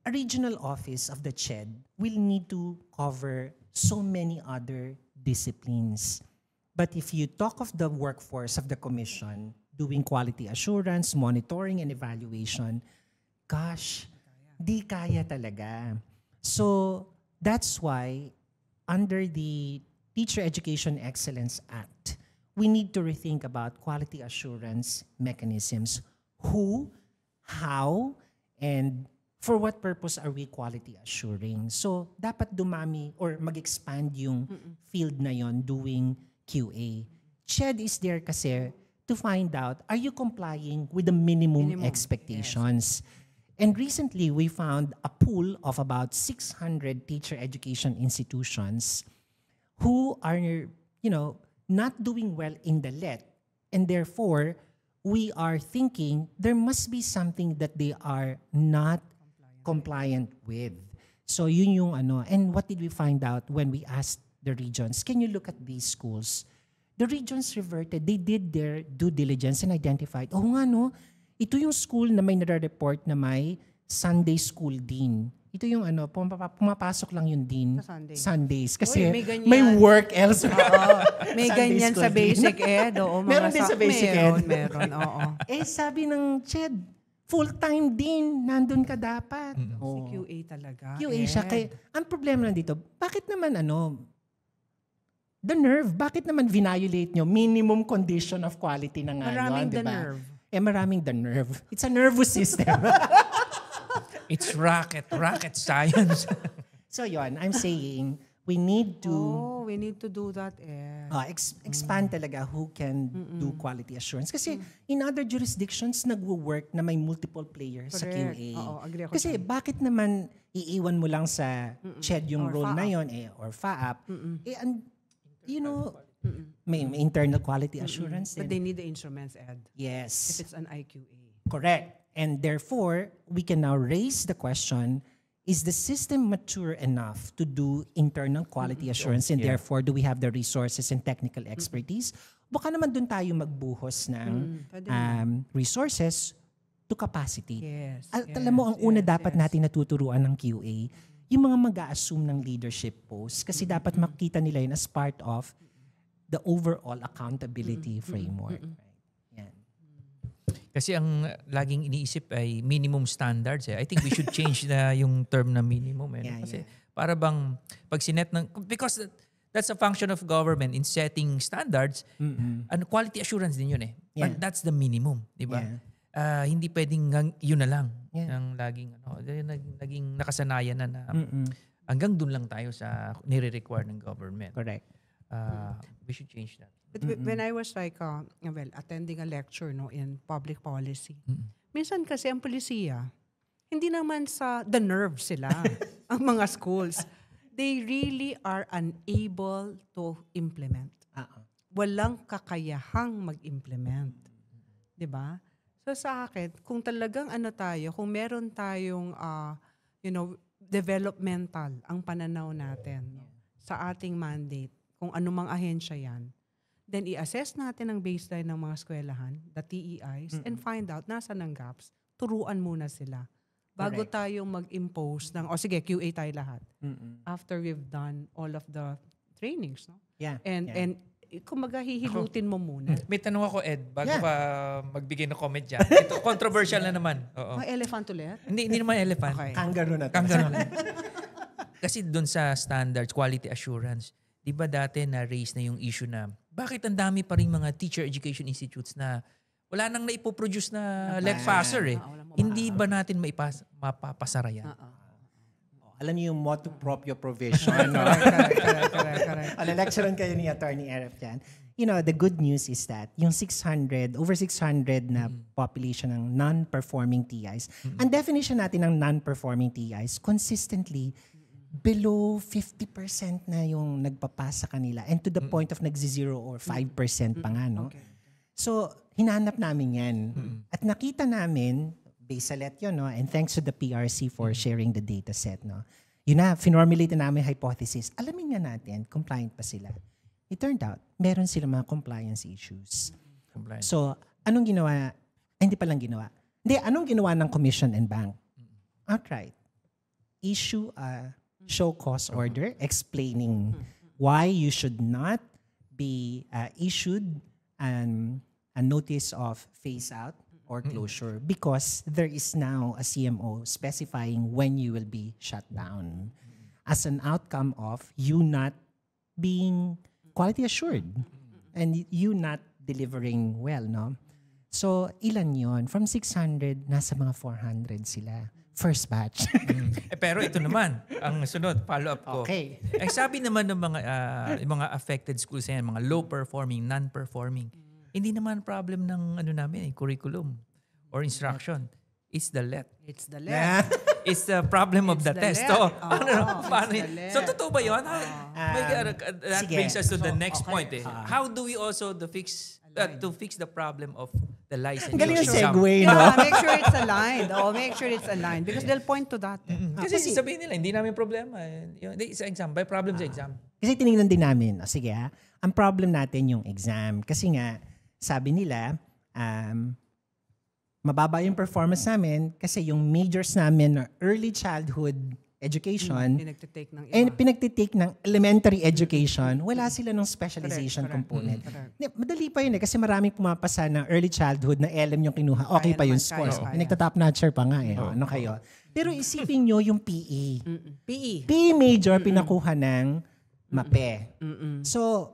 a regional office of the CHED will need to cover so many other disciplines. But if you talk of the workforce of the commission doing quality assurance, monitoring, and evaluation, gosh, di kaya talaga. So that's why under the Teacher Education Excellence Act, we need to rethink about quality assurance mechanisms. Who, how, and for what purpose are we quality assuring? So, dapat dumami or mag-expand yung field na yon doing QA. CHED is there kasi to find out, are you complying with the minimum expectations? And recently, we found a pool of about 600 teacher education institutions who are, not doing well in the LET. And therefore, we are thinking there must be something that they are not compliant with. So yun yung and what did we find out when we asked the regions, can you look at these schools? The regions reverted, they did their due diligence and identified, ito yung school na may nare-report na may Sunday school dean. Ito yung pumapasok lang yung dean Sa Sunday. Sundays. Kasi Uy, may ganyan. may work elsewhere. Oo. May Sunday ganyan school sa din. basic ed. Oo, Meron din sa basic ed. Meron, oo. Sabi ng CHED, full-time din, nandun ka dapat. Si Oh. QA talaga. QA siya. Kaya, ang problema lang dito, bakit naman the nerve, bakit naman violate nyo minimum condition of quality na nga Maraming yun, the diba? nerve. Maraming the nerve. It's a nervous system. It's rocket science. So yon, I'm saying, we need to We need to do that, expand talaga who can do quality assurance. Kasi in other jurisdictions, nagwo-work na may multiple players sa Correct. QA. Oo, agree ako Kasi bakit naman iiwan mo lang sa CHED yung Or role na FAAP. yon or FAAP? May internal quality assurance. But they need the instruments, Ed. Yes. If it's an IQA. Correct. And therefore, we can now raise the question, is the system mature enough to do internal quality assurance and therefore do we have the resources and technical expertise? Baka naman dun tayo magbuhos ng Pwede resources to capacity. Yes. Alam mo, ang una dapat natin natuturuan ng QA, yung mga mag-a-assume ng leadership post kasi dapat makita nila yun as part of the overall accountability framework. Right? Yan. Kasi ang laging iniisip ay minimum standards. I think we should change yung term na minimum. Kasi para bang pag sinet ng... Because that's a function of government in setting standards. And quality assurance din yun But that's the minimum. Di ba? Hindi pwedeng yun na lang. Ang laging nakasanayan na hanggang dun lang tayo sa nire-require ng government. Correct. We should change that. But when I was attending a lecture in public policy, minsan kasi ang polisiya, hindi naman sa the nerve sila, ang mga schools. They really are unable to implement. Walang kakayahang mag-implement. 'Di ba? So sa akin, kung talagang kung meron tayong developmental ang pananaw natin sa ating mandate, kung anumang ahensya 'yan, then i-assess natin ang baseline ng mga eskwelahan, the TEIs, and find out nasaan ang gaps. Turuan muna sila bago tayong mag-impose ng sige, QA tayo lahat. After we've done all of the trainings, no? Yeah. And kumbaga hihilutin mo muna. May tanong ako, Ed, bago ka magbigay ng comment dyan. Ito, controversial na naman. Oo. Elephant ulit? Hindi naman elephant. Okay. Kangaroo na to. Kangaroo. Kasi dun sa standards, quality assurance, di ba dati na-raise na yung issue na bakit ang dami pa rin mga teacher education institutes na wala nang naipoproduce na Legfaser eh. Hindi ba natin mapapasara yan? Alam niyo yung motu proprio provision. No? Correct. Lecturean kayo ni Attorney Eref yan. You know, the good news is that yung over 600 na population ng non-performing TIs, ang definition natin ng non-performing TIs, consistently below 50% na yung nagpapasa kanila and to the point of nagzi-0 or 5% pa nga, no? So, hinanap namin yan. At nakita namin, based sa LET yun, no? And thanks to the PRC for sharing the data set. No? Yun na, finormulate na namin hypothesis. Alamin nga natin, compliant pa sila. It turned out, meron sila mga compliance issues. Compliant. So, anong ginawa? Hindi pa lang ginawa. Anong ginawa ng Commission and Bank? Outright. Issue a show cause order explaining why you should not be issued a notice of phase out or closure because there is now a CMO specifying when you will be shut down as an outcome of you not being quality assured and you not delivering well, no? So, ilan yon? From 600, nasa mga 400 sila. First batch. Pero ito naman, ang sunod, follow-up ko. Okay. Ang sabi naman ng mga affected schools yan, mga low-performing, non-performing, hindi naman problem ng namin, curriculum or instruction. It's the LET. It's the LET. It's the problem of the test. So, paano it's yun? the So, LET. totoo ba yun? That sige. brings us to the next okay. point. How do we also fix the problem of the licensing? Galing ang exam? segue, no? Make sure it's aligned. Make sure it's aligned because they'll point to that. Kasi sabihin nila, hindi namin problema. Sa exam, by problem sa exam. Kasi tinignan din namin, sige ang problem natin yung exam. Kasi nga, sabi nila, mababa yung performance namin kasi yung majors namin na early childhood education Pinagtitake ng iba. and pinagtitake ng elementary education, wala sila ng specialization Correct. component. Correct. Madali pa yun kasi maraming pumapasa ng early childhood na LM yung kinuha. Okay Kaya pa yung naman, scores. kaya. Nagtatop notcher pa nga eh. Ano kayo? Pero isipin nyo yung PE. PE. PE major pinakuha ng MAPE. So,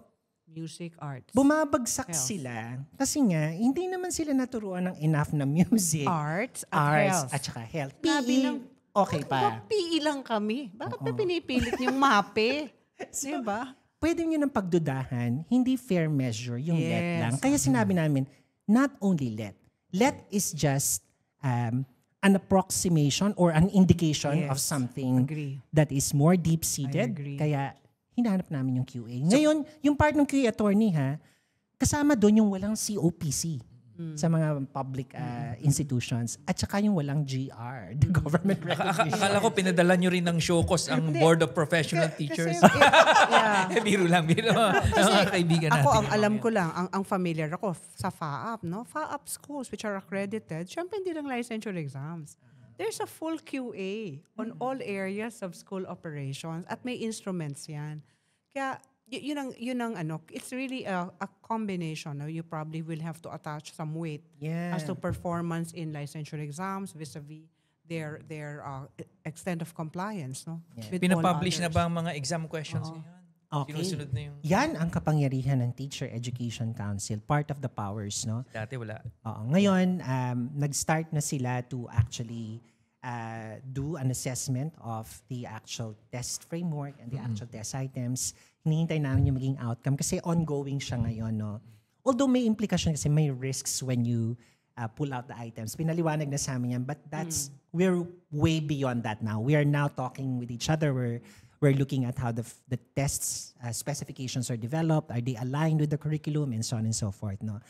Music, arts. bumabagsak Health. sila kasi nga hindi naman sila naturuan ng enough na music, Arts at health. at saka health. Sabi PE, ng- okay Ba, pa. PE lang kami. Bakit ba pinipilit yung MAPE? Diba? Pwede nyo ng pagdudahan, hindi fair measure yung Yes. LET lang. Kaya sinabi namin, not only LET. LET is just an approximation or an indication of Yes. something Agree. that is more I deep-seated. agree. Kaya hinahanap namin yung QA. Ngayon, yung part ng QA attorney kasama doon yung walang COPC sa mga public institutions at saka yung walang GR, the government recognition. Akala ko pinadala nyo rin ng show cause ang Board of Professional Teachers. Biro lang. Mga kaibigan natin. Ako, ang yung alam mga ko lang, ang familiar ako sa FAAP, no? FAAP schools which are accredited, syempre hindi lang licensure exams. There's a full QA on all areas of school operations at may instruments yan. Kaya yun ang it's really a combination. No? You probably will have to attach some weight as to performance in licensure exams vis-a-vis their extent of compliance. No? With all Pinapublish na others. ba ang mga exam questions ngayon? Okay. Sinusunod na yung... Yan ang kapangyarihan ng Teacher Education Council, part of the powers, no? Dati wala. Oo. Ngayon, nag-start na sila to actually do an assessment of the actual test framework and the actual test items. Hinihintay namin yung maging outcome kasi ongoing siya ngayon, no? Although may implication kasi may risks when you pull out the items. Pinaliwanag na sa amin yan, but we're way beyond that now. We are now talking with each other. We're looking at how the tests specifications are developed. Are they aligned with the curriculum and so on and so forth, no?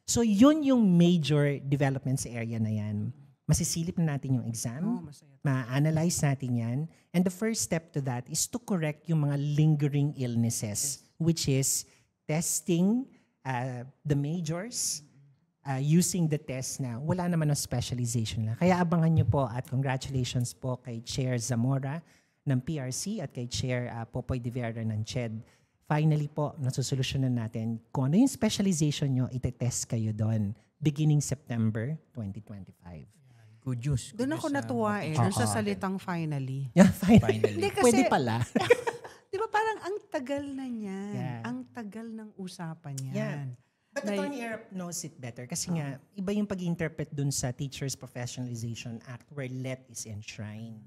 So yun yung major development sa area na yan. Masisilip na natin yung exam. Ma-analyze natin yan. And the first step to that is to correct yung mga lingering illnesses, which is testing the majors, using the test na wala naman ng specialization lang. Kaya abangan nyo po at congratulations po kay Chair Zamora ng PRC at kay Chair Popoy de Vera ng CHED. Finally po, nasusolusyonan natin kung ano yung specialization nyo, itetest kayo doon beginning September 2025. Good news. Doon ako natuwa doon sa salitang finally. Yeah, finally. Hindi kasi, Pwede pala. di ba parang ang tagal na niyan. Yeah. Ang tagal ng usapan Yeah. yan. But Attorney Erap knows it better kasi nga, iba yung pag-interpret dun sa Teachers Professionalization Act where LET is enshrined.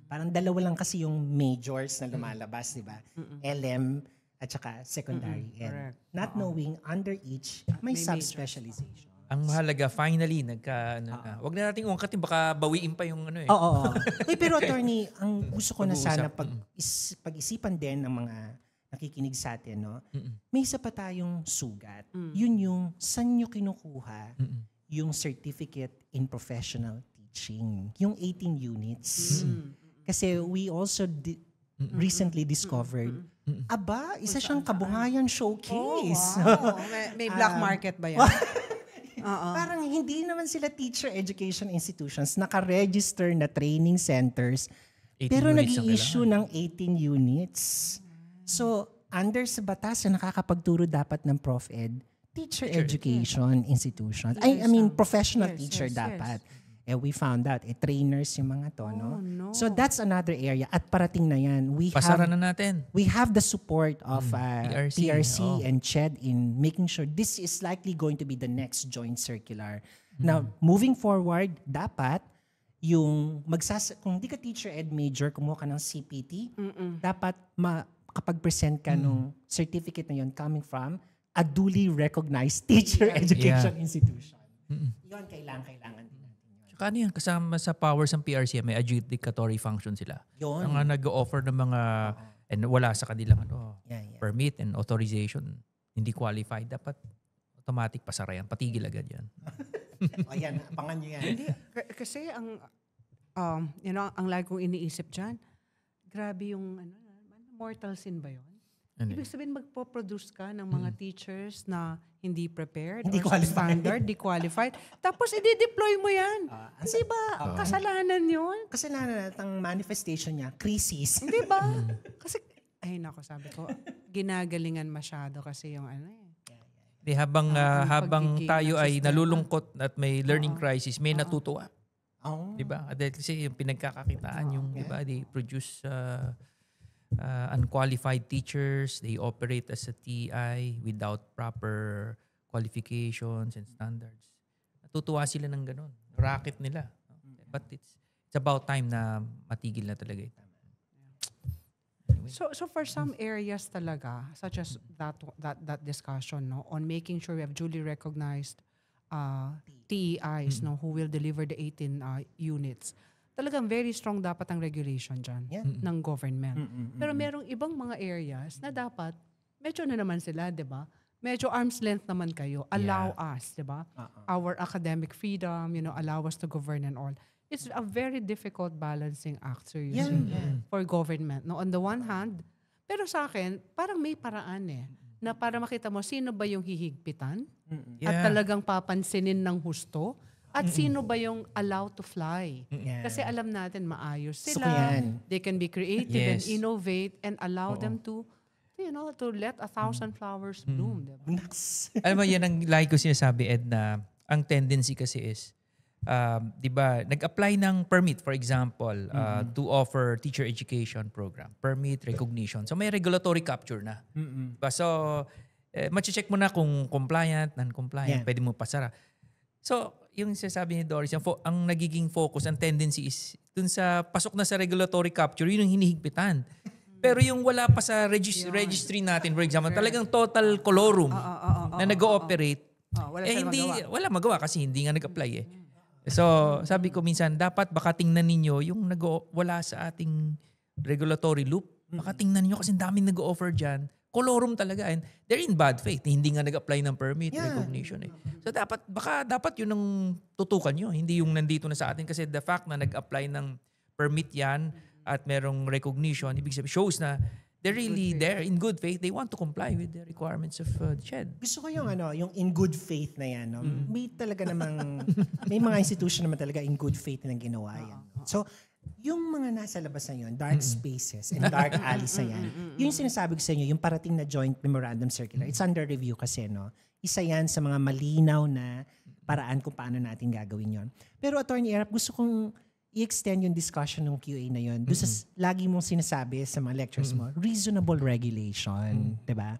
Parang dalawa lang kasi yung majors na lumalabas, di ba? LM at saka secondary. And correct. not knowing under each, may May subspecialization. Ang mahalaga, finally, wag na natin ungkatin, baka bawiin pa yung ano eh. Oo. Uy, pero attorney, ang gusto ko na sana Pag-uusap. pag-isipan din ng mga nakikinig sa atin, no? May isa pa tayong sugat. Yun yung saan nyo kinukuha yung Certificate in Professional Teaching. Yung 18 units. Kasi we also recently discovered, isa siyang kabuhayan showcase. Wow. May black market ba yan? Parang hindi naman sila teacher education institutions, naka-register na training centers, 18 pero units ang nag-i-issue ng 18 units. So, under sa batas na nakakapagturo dapat ng PropEd, teacher education institutions. I mean, professional teacher dapat. We found out, trainers yung mga to, no? no. So that's another area. At parating na yan. Pasara na natin. We have the support of PRC oo. and CHED in making sure this is likely going to be the next joint circular. Now, moving forward, dapat yung kung di ka teacher ed major, kumuha ka ng CPT, dapat makapag-present ka nung certificate na yun coming from a duly recognized teacher education institution. Yun, kailangan din natin. Tsaka ano yan, kasama sa powers ng PRC, may adjudicatory function sila. Yun. Ang nag-offer ng mga, and wala sa kanilang Yeah. permit and authorization, hindi qualified, dapat automatic pasara yan, patigil agad yan. Ayan, abangan nyo yan. Hindi, kasi ang ang lagi kong iniisip dyan, grabe yung mortal sin ba yun? Ano Ibig sabihin magpo-produce ka ng mga teachers na hindi prepared, Hindi or qualified. standard, di qualified. Tapos i-deploy mo yan. Hindi ba kasalanan yun? Kasalanan at ang manifestation niya, crisis. Hindi ba? Kasi, ay nako, sabi ko, ginagalingan masyado kasi yung Di, habang pagiging tayo ng ay sistema. nalulungkot at may learning crisis, may natutuwa. Oh. Di ba? Dahil kasi yung pinagkakakitaan, yung, di ba, they produce unqualified teachers, they operate as a TI without proper qualifications and standards. Natutuwa sila ng ganun. Racket nila. But it's about time na matigil na talaga ito. Anyway. So for some areas talaga, such as that discussion, no, on making sure we have duly recognized TEIs, no, who will deliver the 18 units. Talagang very strong dapat ang regulation dyan ng government. Pero merong ibang mga areas na dapat, medyo na naman sila, di ba? Medyo arm's length naman kayo. Allow us, di ba? Our academic freedom, allow us to govern and all. It's a very difficult balancing act, seriously, for government. No, on the one hand, pero sa akin, parang may paraan na para makita mo sino ba yung hihigpitan at talagang papansinin ng husto. At sino ba yung allowed to fly? Yeah. Kasi alam natin maayos Gusto ko sila. yan. They can be creative and Yes. innovate and allow them to let 1,000 flowers bloom. Diba? Naks. Alam mo, yan ang lagi ko sinasabi, Ed, na ang tendency kasi is, di ba, nag-apply ng permit, for example, to offer teacher education program. Permit, recognition. So may regulatory capture na. Diba? So, machi-check mo na kung compliant, non-compliant, pwede mo pasara. So, yung sinasabi ni Doris, ang nagiging focus, ang tendency is dun sa pasok na sa regulatory capture, yun yung hinihigpitan. Pero yung wala pa sa registry natin, for example, talagang total colorum na nag-ooperate, Wala silang magawa. Wala magawa kasi hindi nga nag-apply eh. So, sabi ko minsan, dapat baka tingnan ninyo yung wala sa ating regulatory loop. Baka tingnan ninyo kasi daming nag-offer dyan. Colorum talaga. And they're in bad faith. Hindi nga nag-apply ng permit, recognition eh. So, dapat yun ang tutukan nyo. Hindi yung nandito na sa atin. Kasi the fact na nag-apply ng permit yan at merong recognition, ibig sabihin, shows na they're really there in good faith. They want to comply with the requirements of the CHED. Gusto ko yung yung in good faith na yan. No? May talaga namang, may mga institution naman talaga in good faith na ginawa yan. So, yung mga nasa labas na yun, dark spaces and dark alleys na yan, yung sinasabi ko sa inyo, yung parating na joint memorandum circular, it's under review kasi, no? Isa yan sa mga malinaw na paraan kung paano natin gagawin yon. Pero Attorney Erap, gusto kong i-extend yung discussion ng QA na yun. Doon sa lagi mong sinasabi sa mga lectures mo, reasonable regulation, di ba?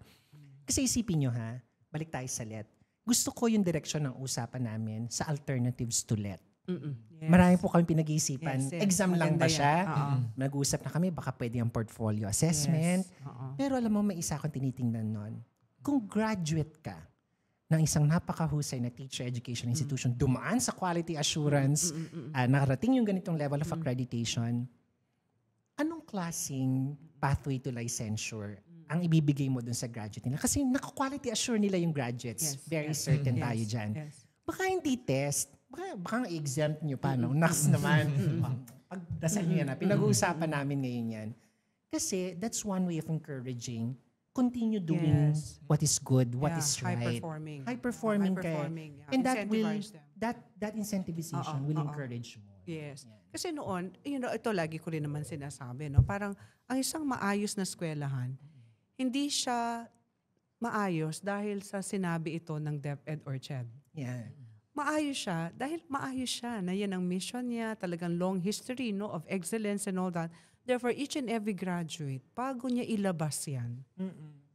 Kasi isipin nyo ha, balik tayo sa LET. Gusto ko yung direction ng usapan namin sa alternatives to LET. Yes. Marami po kami pinag-iisipan. Yes. Exam lang Maganda ba siya? yan. Nag-uusap na kami, baka pwede ang portfolio assessment. Yes. Oo. Pero alam mo, may isa akong tinitingnan nun. Kung graduate ka ng isang napakahusay na teacher education institution, dumaan sa quality assurance, nakarating yung ganitong level of accreditation, anong klaseng pathway to licensure ang ibibigay mo dun sa graduate nila? Kasi naka-quality assure nila yung graduates. Yes. Very certain tayo dyan. Yes. Baka hindi test. Baka i-exempt nyo pa, no? Next naman. Pagdasal nyo yan. Pinag-uusapan namin ngayon yan. Kasi that's one way of encouraging continue doing what is good, what is right. High-performing. High-performing ka. Yeah. And that will, Incentivize them. that incentivization will encourage more. Yes. Kasi noon, ito lagi ko rin naman sinasabi, no? Parang ang isang maayos na eskwelahan, hindi siya maayos dahil sa sinabi ito ng DepEd or CHED. Yeah. Maayos siya dahil maayos siya na yan ang mission niya, talagang long history no of excellence and all that. Therefore, each and every graduate, bago niya ilabas yan,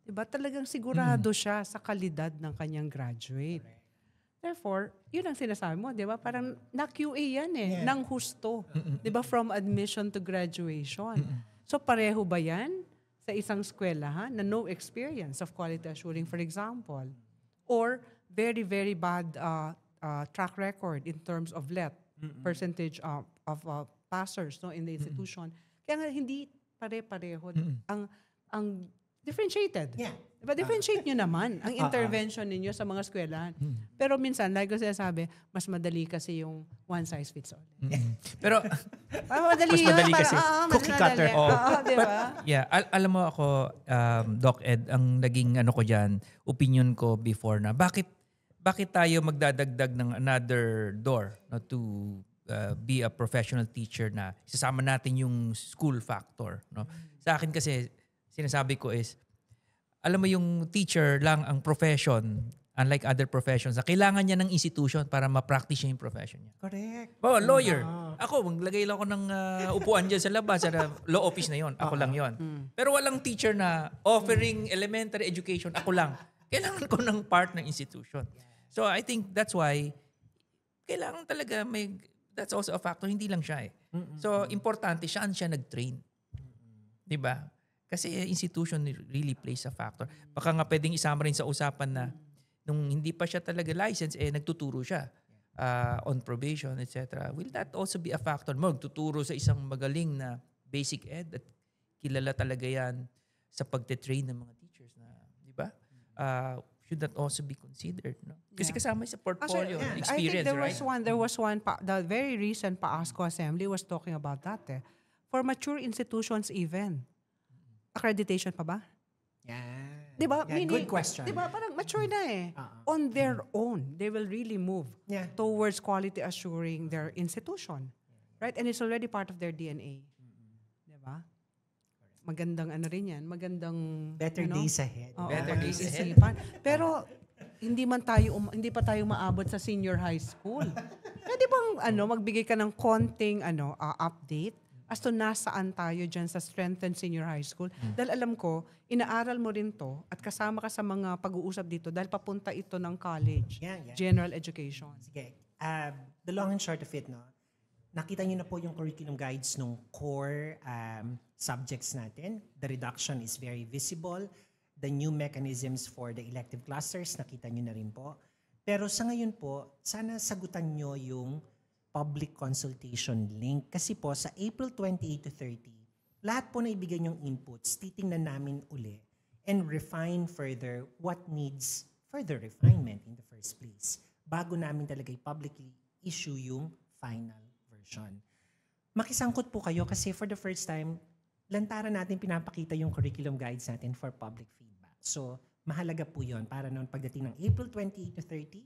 diba, talagang sigurado siya sa kalidad ng kanyang graduate. Therefore, yun ang sinasabi mo, di ba? Parang na-QA yan ng husto. Di ba? From admission to graduation. So, pareho ba yan sa isang eskwelahan na no experience of quality assuring, for example? Or very, very bad track record in terms of LET, percentage of passers no, in the institution. Kaya nga hindi pare-pareho ang differentiated. Yeah. Diba? Differentiate nyo naman ang intervention ninyo sa mga eskwelahan. Pero minsan, like ko sinasabi, mas madali kasi yung one size fits all. Pero, Madali mas madali kasi. Cookie cutter. Diba? yeah, alam mo ako, Doc Ed, ang naging ko dyan, opinion ko before na, bakit tayo magdadagdag ng another door no, to be a professional teacher na isasama natin yung school factor. No? Sa akin kasi, sinasabi ko is, alam mo yung teacher lang ang profession, unlike other professions, na kailangan niya ng institution para ma-practice niya yung profession niya. Correct. Oh, lawyer. Ako, maglagay lang ako ng upuan dyan sa labas, sa law office na yon. Ako lang yon. Pero walang teacher na offering elementary education, ako lang. Kailangan ko ng part ng institution. So I think that's why, kailangan talaga that's also a factor, hindi lang siya eh. So importante, saan siya nag-train. Diba? Kasi institution really plays a factor. Baka nga pwedeng isama rin sa usapan na nung hindi pa siya talaga licensed, nagtuturo siya on probation, etc. Will that also be a factor? Magtuturo sa isang magaling na basic ed at kilala talaga yan sa pagte-train ng mga teachers na, di ba? Should that also be considered? No? Kasi kasama sa portfolio, experience, I think there was one, the very recent PAASCO Assembly was talking about that. For mature institutions even. Accreditation pa ba? Yeah. Diba? Yeah, good question. Diba? Parang mature na On their own, they will really move towards quality assuring their institution. Right? And it's already part of their DNA. Diba? Magandang rin yan. Magandang... Better days ahead. Better days ahead. Pero hindi pa tayo maabot sa senior high school. Pwede bang magbigay ka ng konting update as to nasaan tayo dyan sa strengthened senior high school. Dahil alam ko, inaaral mo rin to at kasama ka sa mga pag-uusap dito dahil papunta ito ng college, general education. Sige. The long and short of it, no? Nakita niyo na po yung curriculum guides ng core subjects natin. The reduction is very visible. The new mechanisms for the elective clusters, nakita niyo na rin po. Pero sa ngayon po, sana sagutan nyo yung public consultation link. Kasi po sa April 28 to 30, lahat po na ibigay nyong inputs, titingnan namin uli and refine further what needs further refinement in the first place bago namin talaga publicly issue yung final version. Makisangkot po kayo kasi for the first time, lantaran natin pinapakita yung curriculum guides natin for public feedback. So, mahalaga po yun para noon pagdating ng April 28 to 30,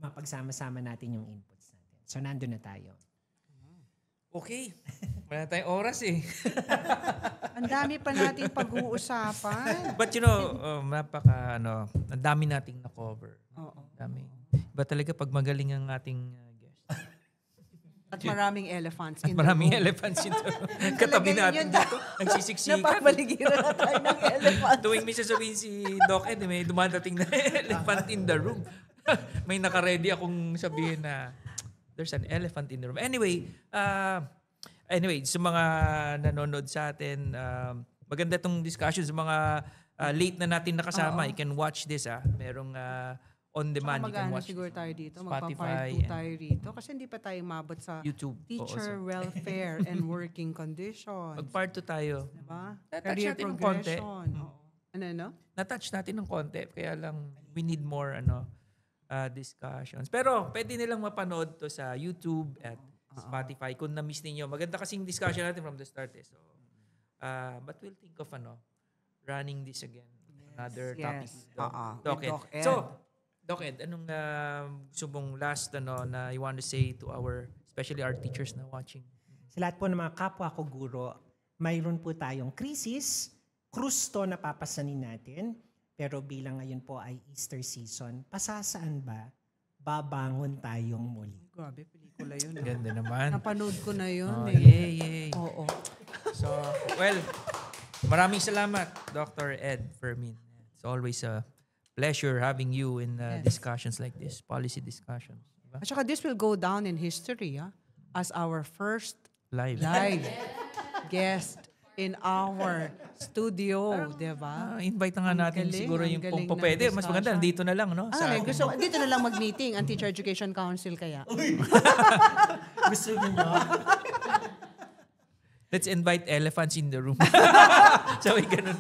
mapagsama-sama natin yung inputs natin. So, nandun na tayo. Okay. Wala tayong oras eh. Ang dami pa natin pag-uusapan. But ang dami nating na-cover. Oo. Dami. Iba talaga pag magaling ang ating guest. At maraming elephants At in maraming the room. elephants ito. Katabi natin dito. Nagsisiksikan. Napapaligiran na tayo ng elephant. Tuwing may sasabihin si Doc Ed, may dumadating na elephant in the room. May naka-ready akong sabihin na there's an elephant in the room. Anyway, sa mga nanonood sa atin, maganda itong discussion sa mga late na natin nakasama. You can watch this. Merong on demand. You can watch siguro tayo dito. Spotify Magpa-part 2 tayo rito. Kasi hindi pa tayo mabot sa YouTube. teacher welfare and working conditions. Mag-part 2 tayo. Diba? Na-touch Career natin ng konti. progression. Oo. Ano? Na-touch natin ng konti. Kaya lang, we need more discussions. Pero pwede nilang mapanood to sa YouTube at Spotify kung na-miss ninyo. Maganda kasing discussion natin from the start. So, but we'll think of running this again. Another topic. Doc Ed. Doc Ed. So, Doc Ed, anong gusto mong last na you want to say to especially our teachers na watching? Sa lahat po ng mga kapwa ko guro, mayroon po tayong krisis, krusto na papasanin natin, pero bilang ngayon po ay Easter season, pasasaan ba babangon tayong muli? Grabe, pelikula yun. Ganda naman. Napanood ko na yun. Yay. Oo. So, well, maraming salamat, Dr. Ed Fermin. It's always a pleasure having you in discussions like this, policy discussions. Diba? At saka this will go down in history as our first Live guest in our studio, di ba? Invite na nga natin galing, siguro ang yung galing kung ng pwede. Mas maganda, discussion. dito na lang, no? Dito na lang mag-meeting ang Teacher Education Council kaya. Gusto niyo? Let's invite elephants in the room. So, may ganun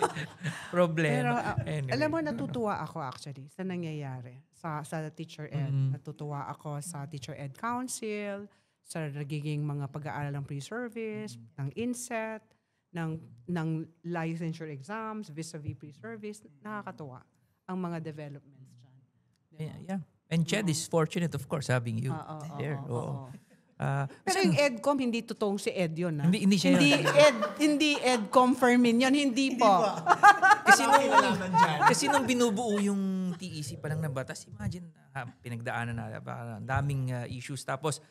problema. Pero Anyway. alam mo, natutuwa ako actually sa nangyayari sa Teacher Ed. Natutuwa ako sa Teacher Ed Council, sa nagiging mga pag-aaral ng pre-service, ng INSET, ng licensure exams, vis-a-vis pre-service. Nakakatuwa ang mga developments dyan. Diba? Yeah. And Ched is fortunate, of course, having you there. Oo. Pero yung EDCOM, hindi totoong si Ed yun. Hindi siya yun. Hindi EDCOM Fermin yun. Hindi po. Kasi nung binubuo yung TEC pa lang na batas, imagine, pinagdaanan na, ang daming issues. Tapos,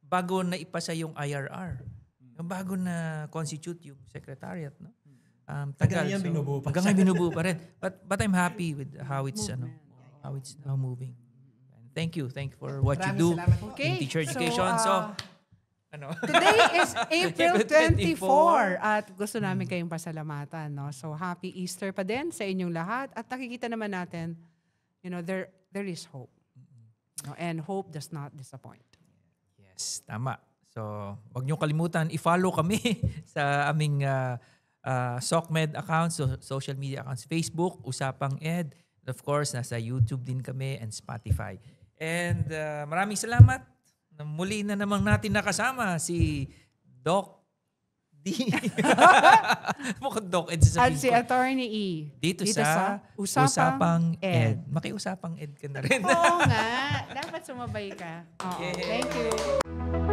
bago na ipasa yung IRR, bago na constitute yung secretariat, no? Tagal. Hanggang ngayon binubuo pa rin. But I'm happy with how it's now moving. Thank you for what you do in teacher education. Today is April 24 at gusto namin kayong pasalamatan. No? So happy Easter pa din sa inyong lahat. At nakikita naman natin, there is hope. No? And hope does not disappoint. Yes, tama. So wag niyo kalimutan, i-follow kami sa aming SOCMED accounts, social media accounts, Facebook, Usapang Ed. Of course, nasa YouTube din kami and Spotify. And maraming salamat. Muli na namang natin nakasama si Doc D. Mukhang Doc Ed sa At si Attorney E. Dito sa Usapang Ed. Makiusapang Ed ka na rin. Oo nga. Dapat sumabay ka. Oo. Thank you.